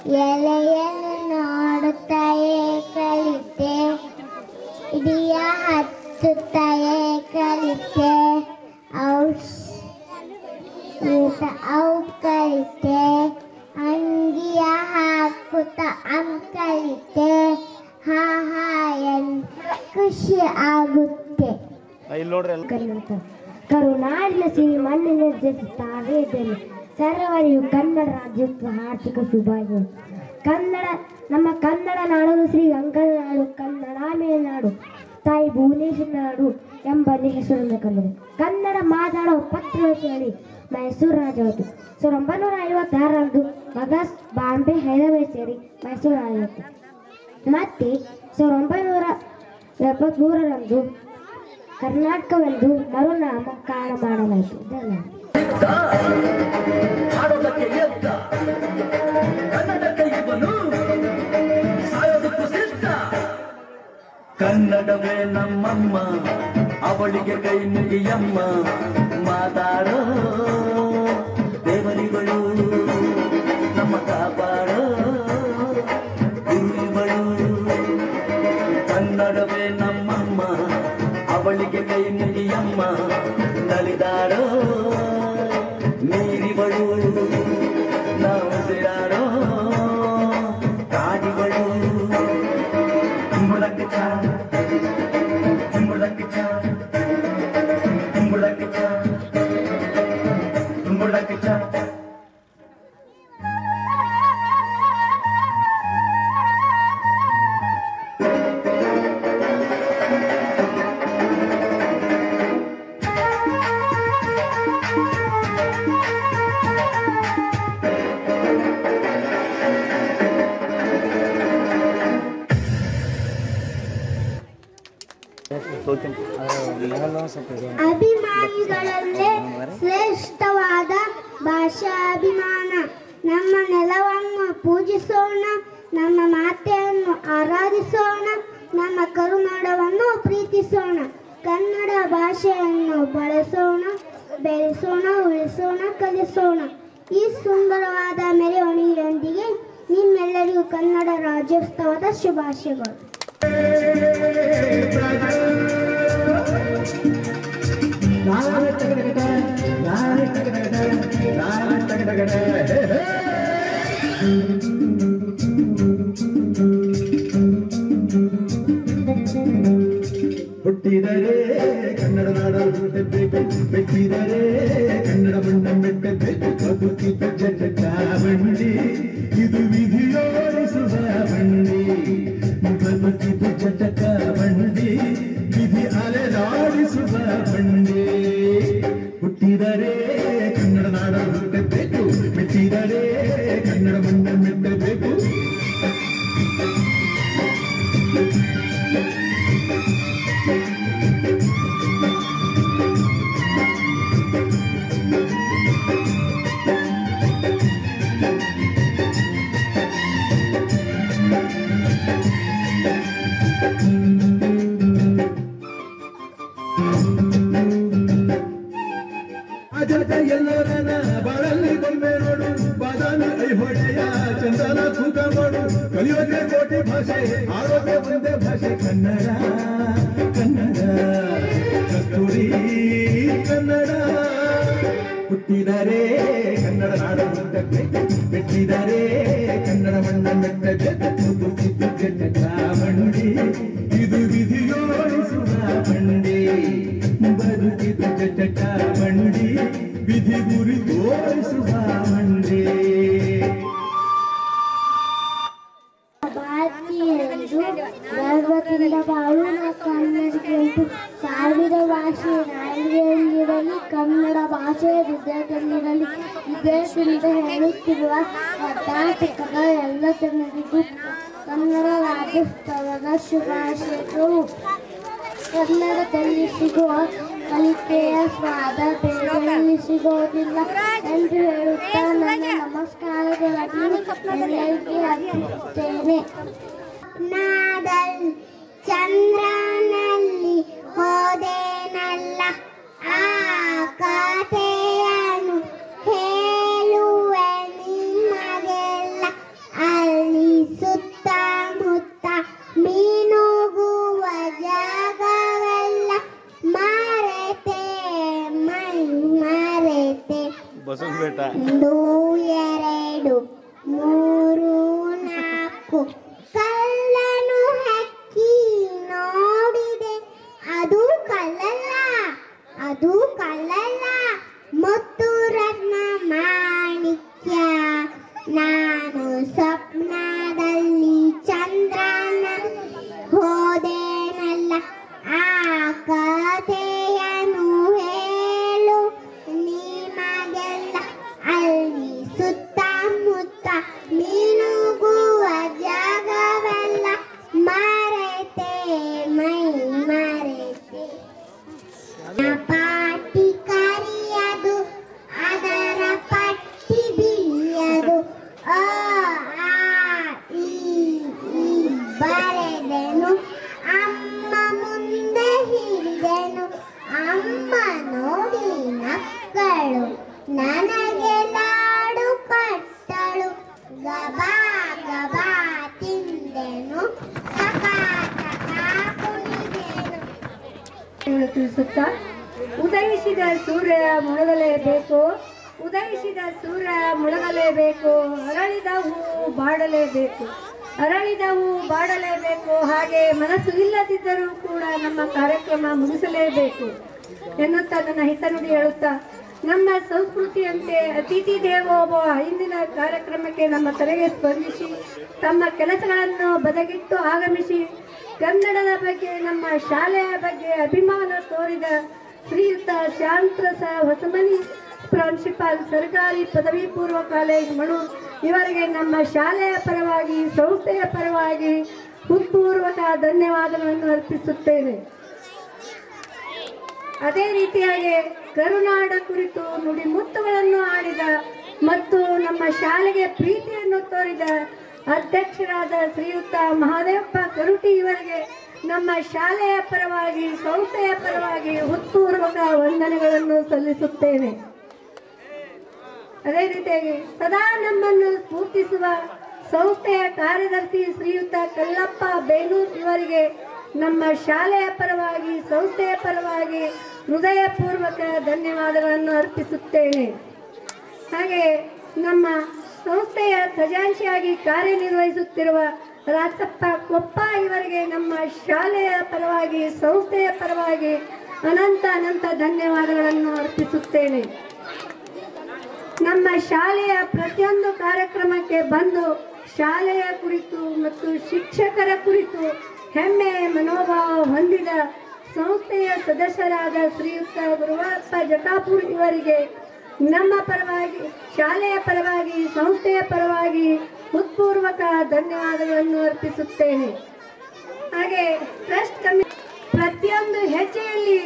ಎಲೆಯನ್ನು ನೋಡುತ್ತಾಯೇ ಕಲಿತೆ ಇಡಿಯ ಹಚ್ಚುತ್ತಾಯೇ ಕಲಿತೆ ಔ ಕಲಿತೆ ಅಂಗಿಯ ಹಾಕುತ್ತ ಕಲಿತೆ ಹಾ ಹಾ ಖುಷಿ ಆಗುತ್ತೆ. ಕರುನಾಡಿನ ಸಿರಿ ಮಣ್ಣಿನ ಜೊತೆ ಸರ್ವರಿಗೂ ಕನ್ನಡ ರಾಜ್ಯೋತ್ಸವ ಆರ್ಥಿಕ ಶುಭಾಶಯಗಳು. ನಮ್ಮ ಕನ್ನಡ ನಾಡು ಶ್ರೀರಂಗದ ನಾಡು, ಕನ್ನಡಾಂಬೆಯ ನಾಡು, ತಾಯಿ ಭುವನೇಶ್ವರ ನಾಡು ಎಂಬ ಹೆಸರನ್ನು ಕಂಡಿದೆ. ಕನ್ನಡ ಮಾತಾಡುವ ಪತ್ರ ಹೇಳಿ ಮೈಸೂರು ರಾಜವತ್ತು 1956ರಂದು ಮದ್ರಾಸ್, ಬಾಂಬೆ, ಹೈದರಾಬಾದ್ ಸೇರಿ ಮೈಸೂರು ರಾಜವತ್ತು. ಮತ್ತೆ 1973ರಂದು ಕರ್ನಾಟಕವೆಂದು ಮರುನಾಮಕರಣ ಮಾಡಲಾಯಿತು. ಕನ್ನಡವೇ ನಮ್ಮಮ್ಮ, ಅವಳಿಗೆ ಕೈ ಮುಗಿಯಮ್ಮ, ಮಾತಾಡೋ ದೇವರಿಗಳು ನಮ್ಮ ಕಾಪಾಡೋ ಗುರುಗಳು. ಕನ್ನಡವೇ ನಮ್ಮಮ್ಮ, ಅವಳಿಗೆ ಕೈ ಮುಗಿಯಮ್ಮ, ನಲಿದಾಡೋ ನೀರಿಗಳು ನಾವು ಸಿರಾಡೋ ಕಾಡಿಗಳು. ಕುಂಬಳಕ್ಕೆ ಚಾ ಕುಂಬಳಕ್ಕೆ ಚಾ ಕುಂಬಳಕ್ಕೆ ಚಾ ಕುಂಬಳಕ್ಕೆ ಚಾ. ಅಭಿಮಾನಿಗಳಲ್ಲೇ ಶ್ರೇಷ್ಠವಾದ ಭಾಷಾಭಿಮಾನ. ನಮ್ಮ ನೆಲವನ್ನು ಪೂಜಿಸೋಣ, ನಮ್ಮ ಮಾತೆಯನ್ನು ಆರಾಧಿಸೋಣ, ನಮ್ಮ ಕರುನಾಡವನ್ನು ಪ್ರೀತಿಸೋಣ. ಕನ್ನಡ ಭಾಷೆಯನ್ನು ಬಳಸೋಣ, ಬೆಳೆಸೋಣ, ಉಳಿಸೋಣ, ಕಲಿಸೋಣ. ಈ ಸುಂದರವಾದ ಮೆರವಣಿಗೆಯೊಂದಿಗೆ ನಿಮ್ಮೆಲ್ಲರಿಗೂ ಕನ್ನಡ ರಾಜ್ಯೋತ್ಸವದ ಶುಭಾಶಯಗಳು. ಹುಟ್ಟಿದರೆ ಕನ್ನಡ ನಾಡ ಹುಟ್ಟಬೇಕು, ಬೆಟ್ಟಿದರೆ ಕನ್ನಡ ಮಣ್ಣ ಮೆಟ್ಟಬೇಕು. ಬದುಕಿತು ಜಟ ಬಂಡಿ, ಇದು ವಿಧಿಯೋಡಿಸುವ ಬಂಡಿ. ಬದುಕಿತು ಜಟಕ ಬಂಡಿ, ವಿಧಿ ಅಲೆದಾಡಿಸುವ ಬಂಡಿ. ಹುಟ್ಟಿದರೆ ಕನ್ನಡ ನಾಡ ಹುಟ್ಟಬೇಕು, ಮೆಟ್ಟಿದರೆ ಕನ್ನಡ ಮಣ್ಣ ಮೆಟ್ಟಬೇಕು. ಎಲ್ಲರನ ಬಾಳಲ್ಲಿ ಗೊಂಬೆ ನೋಡು, ಬಾದಾಮಿ ಐಹೊಳೆಯ ಚಂದನ ತೂಕ ಮಾಡು. ಕಲಿಯೋಕೆ ಕೋಟಿ ಭಾಷೆ, ಆರೋಗ್ಯ ಒಂದೇ ಭಾಷೆ ಕನ್ನಡ. ಕನ್ನಡ ಕಸ್ತೂರಿ ಕನ್ನಡ. ಹುಟ್ಟಿದರೆ ಕನ್ನಡ ನಾಡ ಹುಟ್ಟಬೇಕು, ಬೆಟ್ಟಿದರೆ ಕನ್ನಡ ಮಣ್ಣ ಮೆಟ್ಟಬೇಕು. ಬದುಕಿತು ಜಟ ಬಂಡಿ, ಇದು ವಿಧಿಯೋಡಿಸುವ ಬಂಡಿ. ಬದುಕಿತು ಜಟ ಬಂಡಿ, ವಿಧಿ ಗುರಿ ತೋರಿಸುವ ಬಂಡಿ. ಭಾರತೀಯರು ಗರ್ವದಿಂದ ಬಾಳುವ ಕನ್ನಡಿಗರು. ಸಾವಿರ ಭಾಷೆ ನಾಡಿನಲ್ಲಿರಲಿ, ಕನ್ನಡ ಭಾಷೆ ಹೃದಯದಲ್ಲಿರಲಿ. ವಿದೇಶದಿಂದ ಹೇಳುತ್ತಿರುವ ಕರ್ನಾಟಕದ ಎಲ್ಲ ಜನರಿಗೂ ಕನ್ನಡ ರಾಜ್ಯೋತ್ಸವದ ಶುಭಾಶಯಗಳು. ಕನ್ನಡದಲ್ಲಿ ಸಿಗುವ ಕಲಿಕೆಯ ಸ್ವಾದ ಬೇರೆಯಲ್ಲಿ ಸಿಗೋದಿಲ್ಲ ಎಂದು ಹೇಳುತ್ತಾ ನನ್ನ ನಮಸ್ಕಾರಗಳನ್ನು ಎಲ್ಲರಿಗೆ ಅರ್ಪಿಸುತ್ತೇನೆ. ನಾದಲ್ಲಿ ಚಂದ್ರನಲ್ಲಿ ಹೋದೇನಲ್ಲ, ಆ ಕಥೆಯನ್ನು ಹೇಳುವೆ ನಿಮಗೆಲ್ಲ. ಬಸವನಬೆಟ್ಟ 1 2 3 4 ಕಲ್ಲನು ಹಕ್ಕಿ ನೋಡಿದೆ ಅದು ಕಲ್ಲಲ್ಲ ಮತ್ತು ರತ್ನ ಮಾಣಿಕ್ಯ ನಾನು ಸ್ವಪ್ನದಲ್ಲಿ ಚಂದ್ರನ ಹೋದೇನಲ್ಲ ಆ ಕಥೆಯನ್ನು ಹೇಳು ನಿಮಗೆಲ್ಲ ಅಲ್ಲಿ ಸುತ್ತಮುತ್ತ ಮಿನುಗುವ ಜಾಗವೆಲ್ಲ ಮರೆತೆ ಮೈ ಮರೆತೆ ಪಾಟಿ ಕರಿಯದು ಅದರ ಪಟ್ಟಿ ಬಿಳಿಯದು ಆ ಈ ಬರೆದೆನು ಅಮ್ಮ ಮುಂದೆ ಹಿಡಿದೆನು ಅಮ್ಮ ನೋಡಿ ನಕ್ಕಳು ನನಗೆ ಲಾಡು ಕಟ್ಟಳು ಗಬಾ ಗಬಾ ತಿಂದೆನು ಟಕ ಟಕ ಕುಡಿದೆನು ತಿಳಿಸುತ್ತಾ ಉದಯಿಸಿದ ಸೂರ್ಯ ಮುಳುಗಲೇಬೇಕು ಅರಳಿದ ಹೂವು ಬಾಡಲೇಬೇಕು ಹಾಗೆ ಮನಸ್ಸು ಇಲ್ಲದಿದ್ದರೂ ಕೂಡ ನಮ್ಮ ಕಾರ್ಯಕ್ರಮ ಮುಗಿಸಲೇಬೇಕು ಎನ್ನುತ್ತಾ ನನ್ನ ಹಿತನುಡಿ ಹೇಳುತ್ತಾ ನಮ್ಮ ಸಂಸ್ಕೃತಿಯಂತೆ ಅತಿಥಿ ದೇವೋಭವ ಇಂದಿನ ಕಾರ್ಯಕ್ರಮಕ್ಕೆ ನಮ್ಮ ತಲೆಗೆ ಸ್ಪಂದಿಸಿ ತಮ್ಮ ಕೆಲಸಗಳನ್ನು ಬದಗಿಟ್ಟು ಆಗಮಿಸಿ ಕನ್ನಡದ ಬಗ್ಗೆ ನಮ್ಮ ಶಾಲೆಯ ಬಗ್ಗೆ ಅಭಿಮಾನ ತೋರಿದ ಶ್ರೀಯುತ ಶಾಂತರಸ ಹೊಸಮನಿ ಪ್ರಾಂಶುಪಾಲ್ ಸರ್ಕಾರಿ ಪದವಿ ಪೂರ್ವ ಕಾಲೇಜು ಮಣೂರು ಇವರಿಗೆ ನಮ್ಮ ಶಾಲೆಯ ಪರವಾಗಿ ಸಂಸ್ಥೆಯ ಪರವಾಗಿ ಹೃತ್ಪೂರ್ವಕ ಧನ್ಯವಾದಗಳನ್ನು ಅರ್ಪಿಸುತ್ತೇನೆ. ಅದೇ ರೀತಿಯಾಗಿ ಕರುನಾಡ ಕುರಿತು ನುಡಿಮುತ್ತುಗಳನ್ನು ಆಡಿದ ಮತ್ತು ನಮ್ಮ ಶಾಲೆಗೆ ಪ್ರೀತಿಯನ್ನು ತೋರಿದ ಅಧ್ಯಕ್ಷರಾದ ಶ್ರೀಯುತ ಮಹಾದೇವಪ್ಪ ಕರುಟಿ ಇವರಿಗೆ ನಮ್ಮ ಶಾಲೆಯ ಪರವಾಗಿ ಸಂಸ್ಥೆಯ ಪರವಾಗಿ ಹೃತ್ಪೂರ್ವಕ ವಂದನೆಗಳನ್ನು ಸಲ್ಲಿಸುತ್ತೇನೆ. ಅದೇ ರೀತಿಯಾಗಿ ಸದಾ ನಮ್ಮನ್ನು ಸ್ಫೂರ್ತಿಸುವ ಸಂಸ್ಥೆಯ ಕಾರ್ಯದರ್ಶಿ ಶ್ರೀಯುತ ಕಲ್ಲಪ್ಪ ಬೇಲೂರು ಇವರಿಗೆ ನಮ್ಮ ಶಾಲೆಯ ಪರವಾಗಿ ಸಂಸ್ಥೆಯ ಪರವಾಗಿ ಹೃದಯಪೂರ್ವಕ ಧನ್ಯವಾದಗಳನ್ನು ಅರ್ಪಿಸುತ್ತೇನೆ. ಹಾಗೆ ನಮ್ಮ ಸಂಸ್ಥೆಯ ಖಜಾಂಚಿಯಾಗಿ ಕಾರ್ಯನಿರ್ವಹಿಸುತ್ತಿರುವ ರಾಚಪ್ಪ ಕೊಪ್ಪ ಇವರಿಗೆ ನಮ್ಮ ಶಾಲೆಯ ಪರವಾಗಿ ಸಂಸ್ಥೆಯ ಪರವಾಗಿ ಅನಂತ ಧನ್ಯವಾದಗಳನ್ನು ಅರ್ಪಿಸುತ್ತೇನೆ. ನಮ್ಮ ಶಾಲೆಯ ಪ್ರತಿಯೊಂದು ಕಾರ್ಯಕ್ರಮಕ್ಕೆ ಬಂದು ಶಾಲೆಯ ಕುರಿತು ಮತ್ತು ಶಿಕ್ಷಕರ ಕುರಿತು ಹೆಮ್ಮೆ ಮನೋಭಾವ ಹೊಂದಿದ ಸಂಸ್ಥೆಯ ಸದಸ್ಯರಾದ ಶ್ರೀಯುತ ಗುರುವಪ್ಪ ಜಟಾಪುರ್ ಇವರಿಗೆ ನಮ್ಮ ಪರವಾಗಿ ಶಾಲೆಯ ಪರವಾಗಿ ಸಂಸ್ಥೆಯ ಪರವಾಗಿ ಹೃತ್ಪೂರ್ವಕ ಧನ್ಯವಾದಗಳನ್ನು ಅರ್ಪಿಸುತ್ತೇನೆ. ಹಾಗೆ ಟ್ರಸ್ಟ್ ಕಮಿಟಿ ಪ್ರತಿಯೊಂದು ಹೆಜ್ಜೆಯಲ್ಲಿ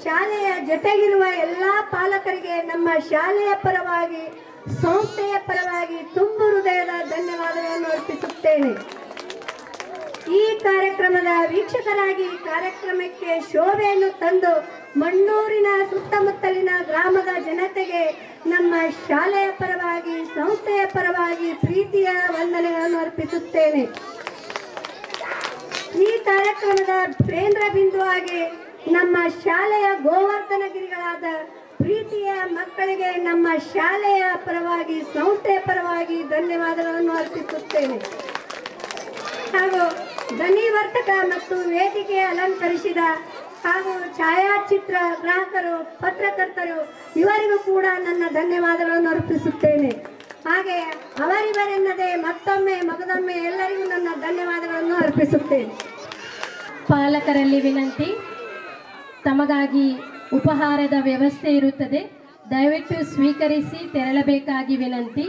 ಶಾಲೆಯ ಜೊತೆಗಿರುವ ಎಲ್ಲ ಪಾಲಕರಿಗೆ ನಮ್ಮ ಶಾಲೆಯ ಪರವಾಗಿ ಸಂಸ್ಥೆಯ ಪರವಾಗಿ ತುಂಬು ಹೃದಯದ ಧನ್ಯವಾದಗಳನ್ನು ಅರ್ಪಿಸುತ್ತೇನೆ. ಈ ಕಾರ್ಯಕ್ರಮದ ವೀಕ್ಷಕರಾಗಿ ಕಾರ್ಯಕ್ರಮಕ್ಕೆ ಶೋಭೆಯನ್ನು ತಂದು ಮಣ್ಣೂರಿನ ಸುತ್ತಮುತ್ತಲಿನ ಗ್ರಾಮದ ಜನತೆಗೆ ನಮ್ಮ ಶಾಲೆಯ ಪರವಾಗಿ ಸಂಸ್ಥೆಯ ಪರವಾಗಿ ಪ್ರೀತಿಯ ವಂದನೆಗಳನ್ನು ಅರ್ಪಿಸುತ್ತೇನೆ. ಈ ಕಾರ್ಯಕ್ರಮದ ಕೇಂದ್ರ ಬಿಂದುವಾಗಿ ನಮ್ಮ ಶಾಲೆಯ ಗೋವರ್ಧನಗಿರಿಗಳಾದ ಪ್ರೀತಿಯ ಮಕ್ಕಳಿಗೆ ನಮ್ಮ ಶಾಲೆಯ ಪರವಾಗಿ ಸಂಸ್ಥೆಯ ಪರವಾಗಿ ಧನ್ಯವಾದಗಳನ್ನು ಅರ್ಪಿಸುತ್ತೇನೆ. ಹಾಗೂ ಧ್ವನಿವರ್ಧಕ ಮತ್ತು ವೇದಿಕೆ ಅಲಂಕರಿಸಿದ ಹಾಗೂ ಛಾಯಾಚಿತ್ರ ಗ್ರಾಹಕರು ಪತ್ರಕರ್ತರು ಇವರಿಗೂ ಕೂಡ ನನ್ನ ಧನ್ಯವಾದಗಳನ್ನು ಅರ್ಪಿಸುತ್ತೇನೆ. ಹಾಗೆ ಅವರಿವರೆನ್ನದೆ ಮತ್ತೊಮ್ಮೆ ಮಗದೊಮ್ಮೆ ಎಲ್ಲರಿಗೂ ನನ್ನ ಧನ್ಯವಾದಗಳನ್ನು ಅರ್ಪಿಸುತ್ತೇನೆ. ಪಾಲಕರಲ್ಲಿ ವಿನಂತಿ, ತಮಗಾಗಿ ಉಪಹಾರದ ವ್ಯವಸ್ಥೆ ಇರುತ್ತದೆ, ದಯವಿಟ್ಟು ಸ್ವೀಕರಿಸಿ ತೆರಳಬೇಕಾಗಿ ವಿನಂತಿ.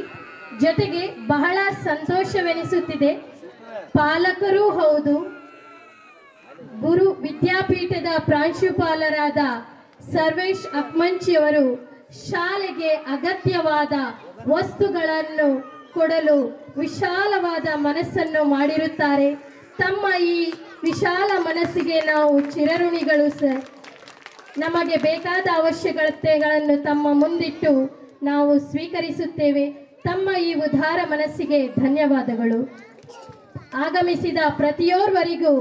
ಜೊತೆಗೆ ಬಹಳ ಸಂತೋಷವೆನಿಸುತ್ತಿದೆ, ಪಾಲಕರೂ ಹೌದು, ಗುರು ವಿದ್ಯಾಪೀಠದ ಪ್ರಾಂಶುಪಾಲರಾದ ಸರ್ವೇಶ್ ಅಕ್ಮಂಚಿಯವರು ಶಾಲೆಗೆ ಅಗತ್ಯವಾದ ವಸ್ತುಗಳನ್ನು ಕೊಡಲು ವಿಶಾಲವಾದ ಮನಸ್ಸನ್ನು ಮಾಡಿರುತ್ತಾರೆ. ತಮ್ಮ ಈ ವಿಶಾಲ ಮನಸ್ಸಿಗೆ ನಾವು ಚಿರಋಣಿಗಳು ಸರ್. ನಮಗೆ ಬೇಕಾದ ಅವಶ್ಯಕತೆಗಳನ್ನು ತಮ್ಮ ಮುಂದಿಟ್ಟು ನಾವು ಸ್ವೀಕರಿಸುತ್ತೇವೆ. ತಮ್ಮ ಈ ಉದಾರ ಮನಸ್ಸಿಗೆ ಧನ್ಯವಾದಗಳು. ಆಗಮಿಸಿದ ಪ್ರತಿಯೋರ್ವರಿಗೂ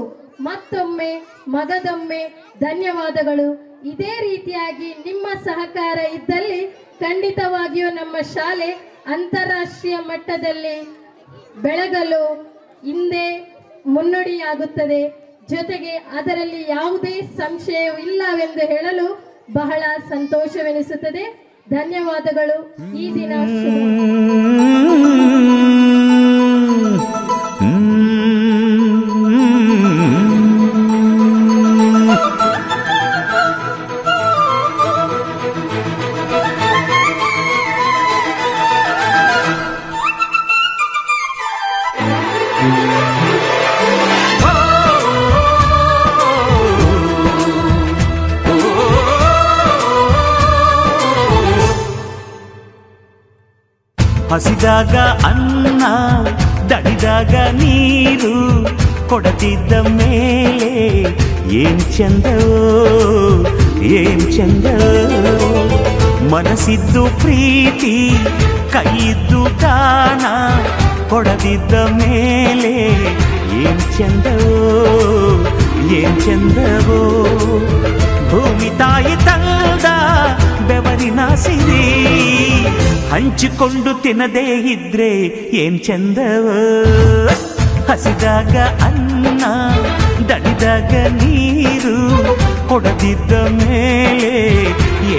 ಮತ್ತೊಮ್ಮೆ ಮಗದೊಮ್ಮೆ ಧನ್ಯವಾದಗಳು. ಇದೇ ರೀತಿಯಾಗಿ ನಿಮ್ಮ ಸಹಕಾರ ಇದ್ದಲ್ಲಿ ಖಂಡಿತವಾಗಿಯೂ ನಮ್ಮ ಶಾಲೆ ಅಂತಾರಾಷ್ಟ್ರೀಯ ಮಟ್ಟದಲ್ಲಿ ಬೆಳಗಲು ಹಿಂದೆ ಮುನ್ನುಡಿಯಾಗುತ್ತದೆ. ಜೊತೆಗೆ ಅದರಲ್ಲಿ ಯಾವುದೇ ಸಂಶಯವಿಲ್ಲವೆಂದು ಹೇಳಲು ಬಹಳ ಸಂತೋಷವೆನಿಸುತ್ತದೆ. ಧನ್ಯವಾದಗಳು. ಈ ದಿನ ಹಸಿದಾಗ ಅನ್ನ, ದಣಿದಾಗ ನೀರು ಕೊಡದಿದ್ದ ಮೇಲೆ ಏನ್ ಚಂದವೋ ಏನ್ ಚಂದವೋ. ಮನಸ್ಸಿದ್ದು ಪ್ರೀತಿ, ಕೈಯಿದ್ದು ದಾನ ಕೊಡದಿದ್ದ ಮೇಲೆ ಏನ್ ಚಂದವೋ ಏನ್ ಚಂದವೋ. ಭೂಮಿ ತಾಯಿ ತಂದ ಬೆವರಿನ ಸಿರಿ ಹಂಚಿಕೊಂಡು ತಿನ್ನದೇ ಇದ್ರೆ ಏನ್ ಚಂದವೋ. ಹಸಿದಾಗ ಅನ್ನ, ದಣಿದಾಗ ನೀರು ಕೊಡದಿದ್ದ ಮೇಲೆ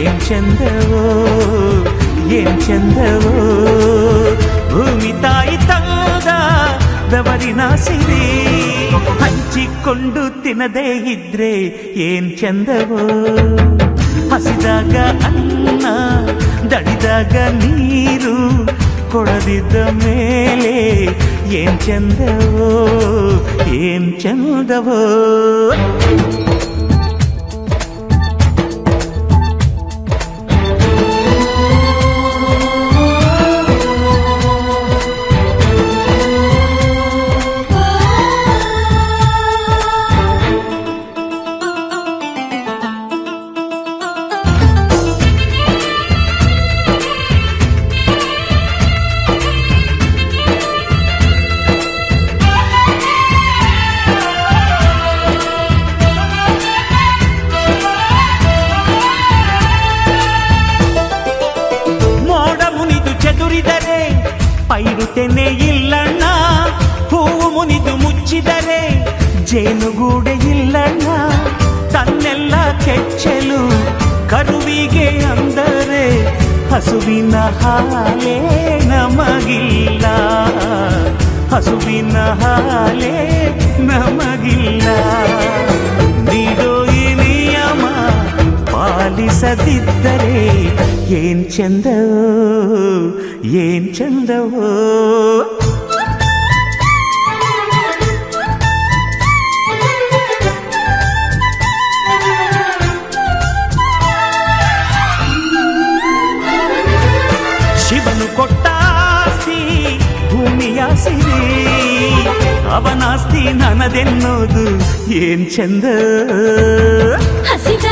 ಏನ್ ಚಂದವೋ ಏನ್ ಚಂದವೋ. ಭೂಮಿ ತಾಯಿ ತಂದ ಬೆವರಿನ ಸಿರಿ ಹಂಚಿಕೊಂಡು ತಿನ್ನದೇ ಇದ್ರೆ ಏನ್ ಚಂದವೋ. ಹಸಿದಾಗ ಅನ್ನ, ದಣಿದಾಗ ನೀರು ಕೊಡದಿದ್ದ ಮೇಲೆ ಏನ್ ಚಂದವೋ ಏನ್ ಚಂದವೋ. ಪೈರುತೆನೆ ಇಲ್ಲಣ್ಣ, ಹೂವು ಮುನಿದು ಮುಚ್ಚಿದರೆ ಜೇನುಗೂಡೆ ಇಲ್ಲಣ್ಣ. ತನ್ನೆಲ್ಲ ಕೆಚ್ಚಲು ಕರುವಿಗೆ ಅಂದರೆ ಹಸುವಿನ ಹಾಲೇ ನಮಗಿಲ್ಲ, ಹಸುವಿನ ಹಾಲೇ ನಮಗಿಲ್ಲ. ನೀಡೋ ಈ ನಿಯಮ ಪಾಲಿಸದಿದ್ದರೆ ಏನ್ ಚಂದವೋ ಏನ್ ಚಂದವೋ. ಶಿವನು ಕೊಟ್ಟಾಸ್ತಿ ಭೂಮಿಯ ಸಿರಿ, ಅವನಾಸ್ತಿ ನನ್ನದೆನ್ನೋದು ಏನ್ ಚಂದ. ಹಸಿದ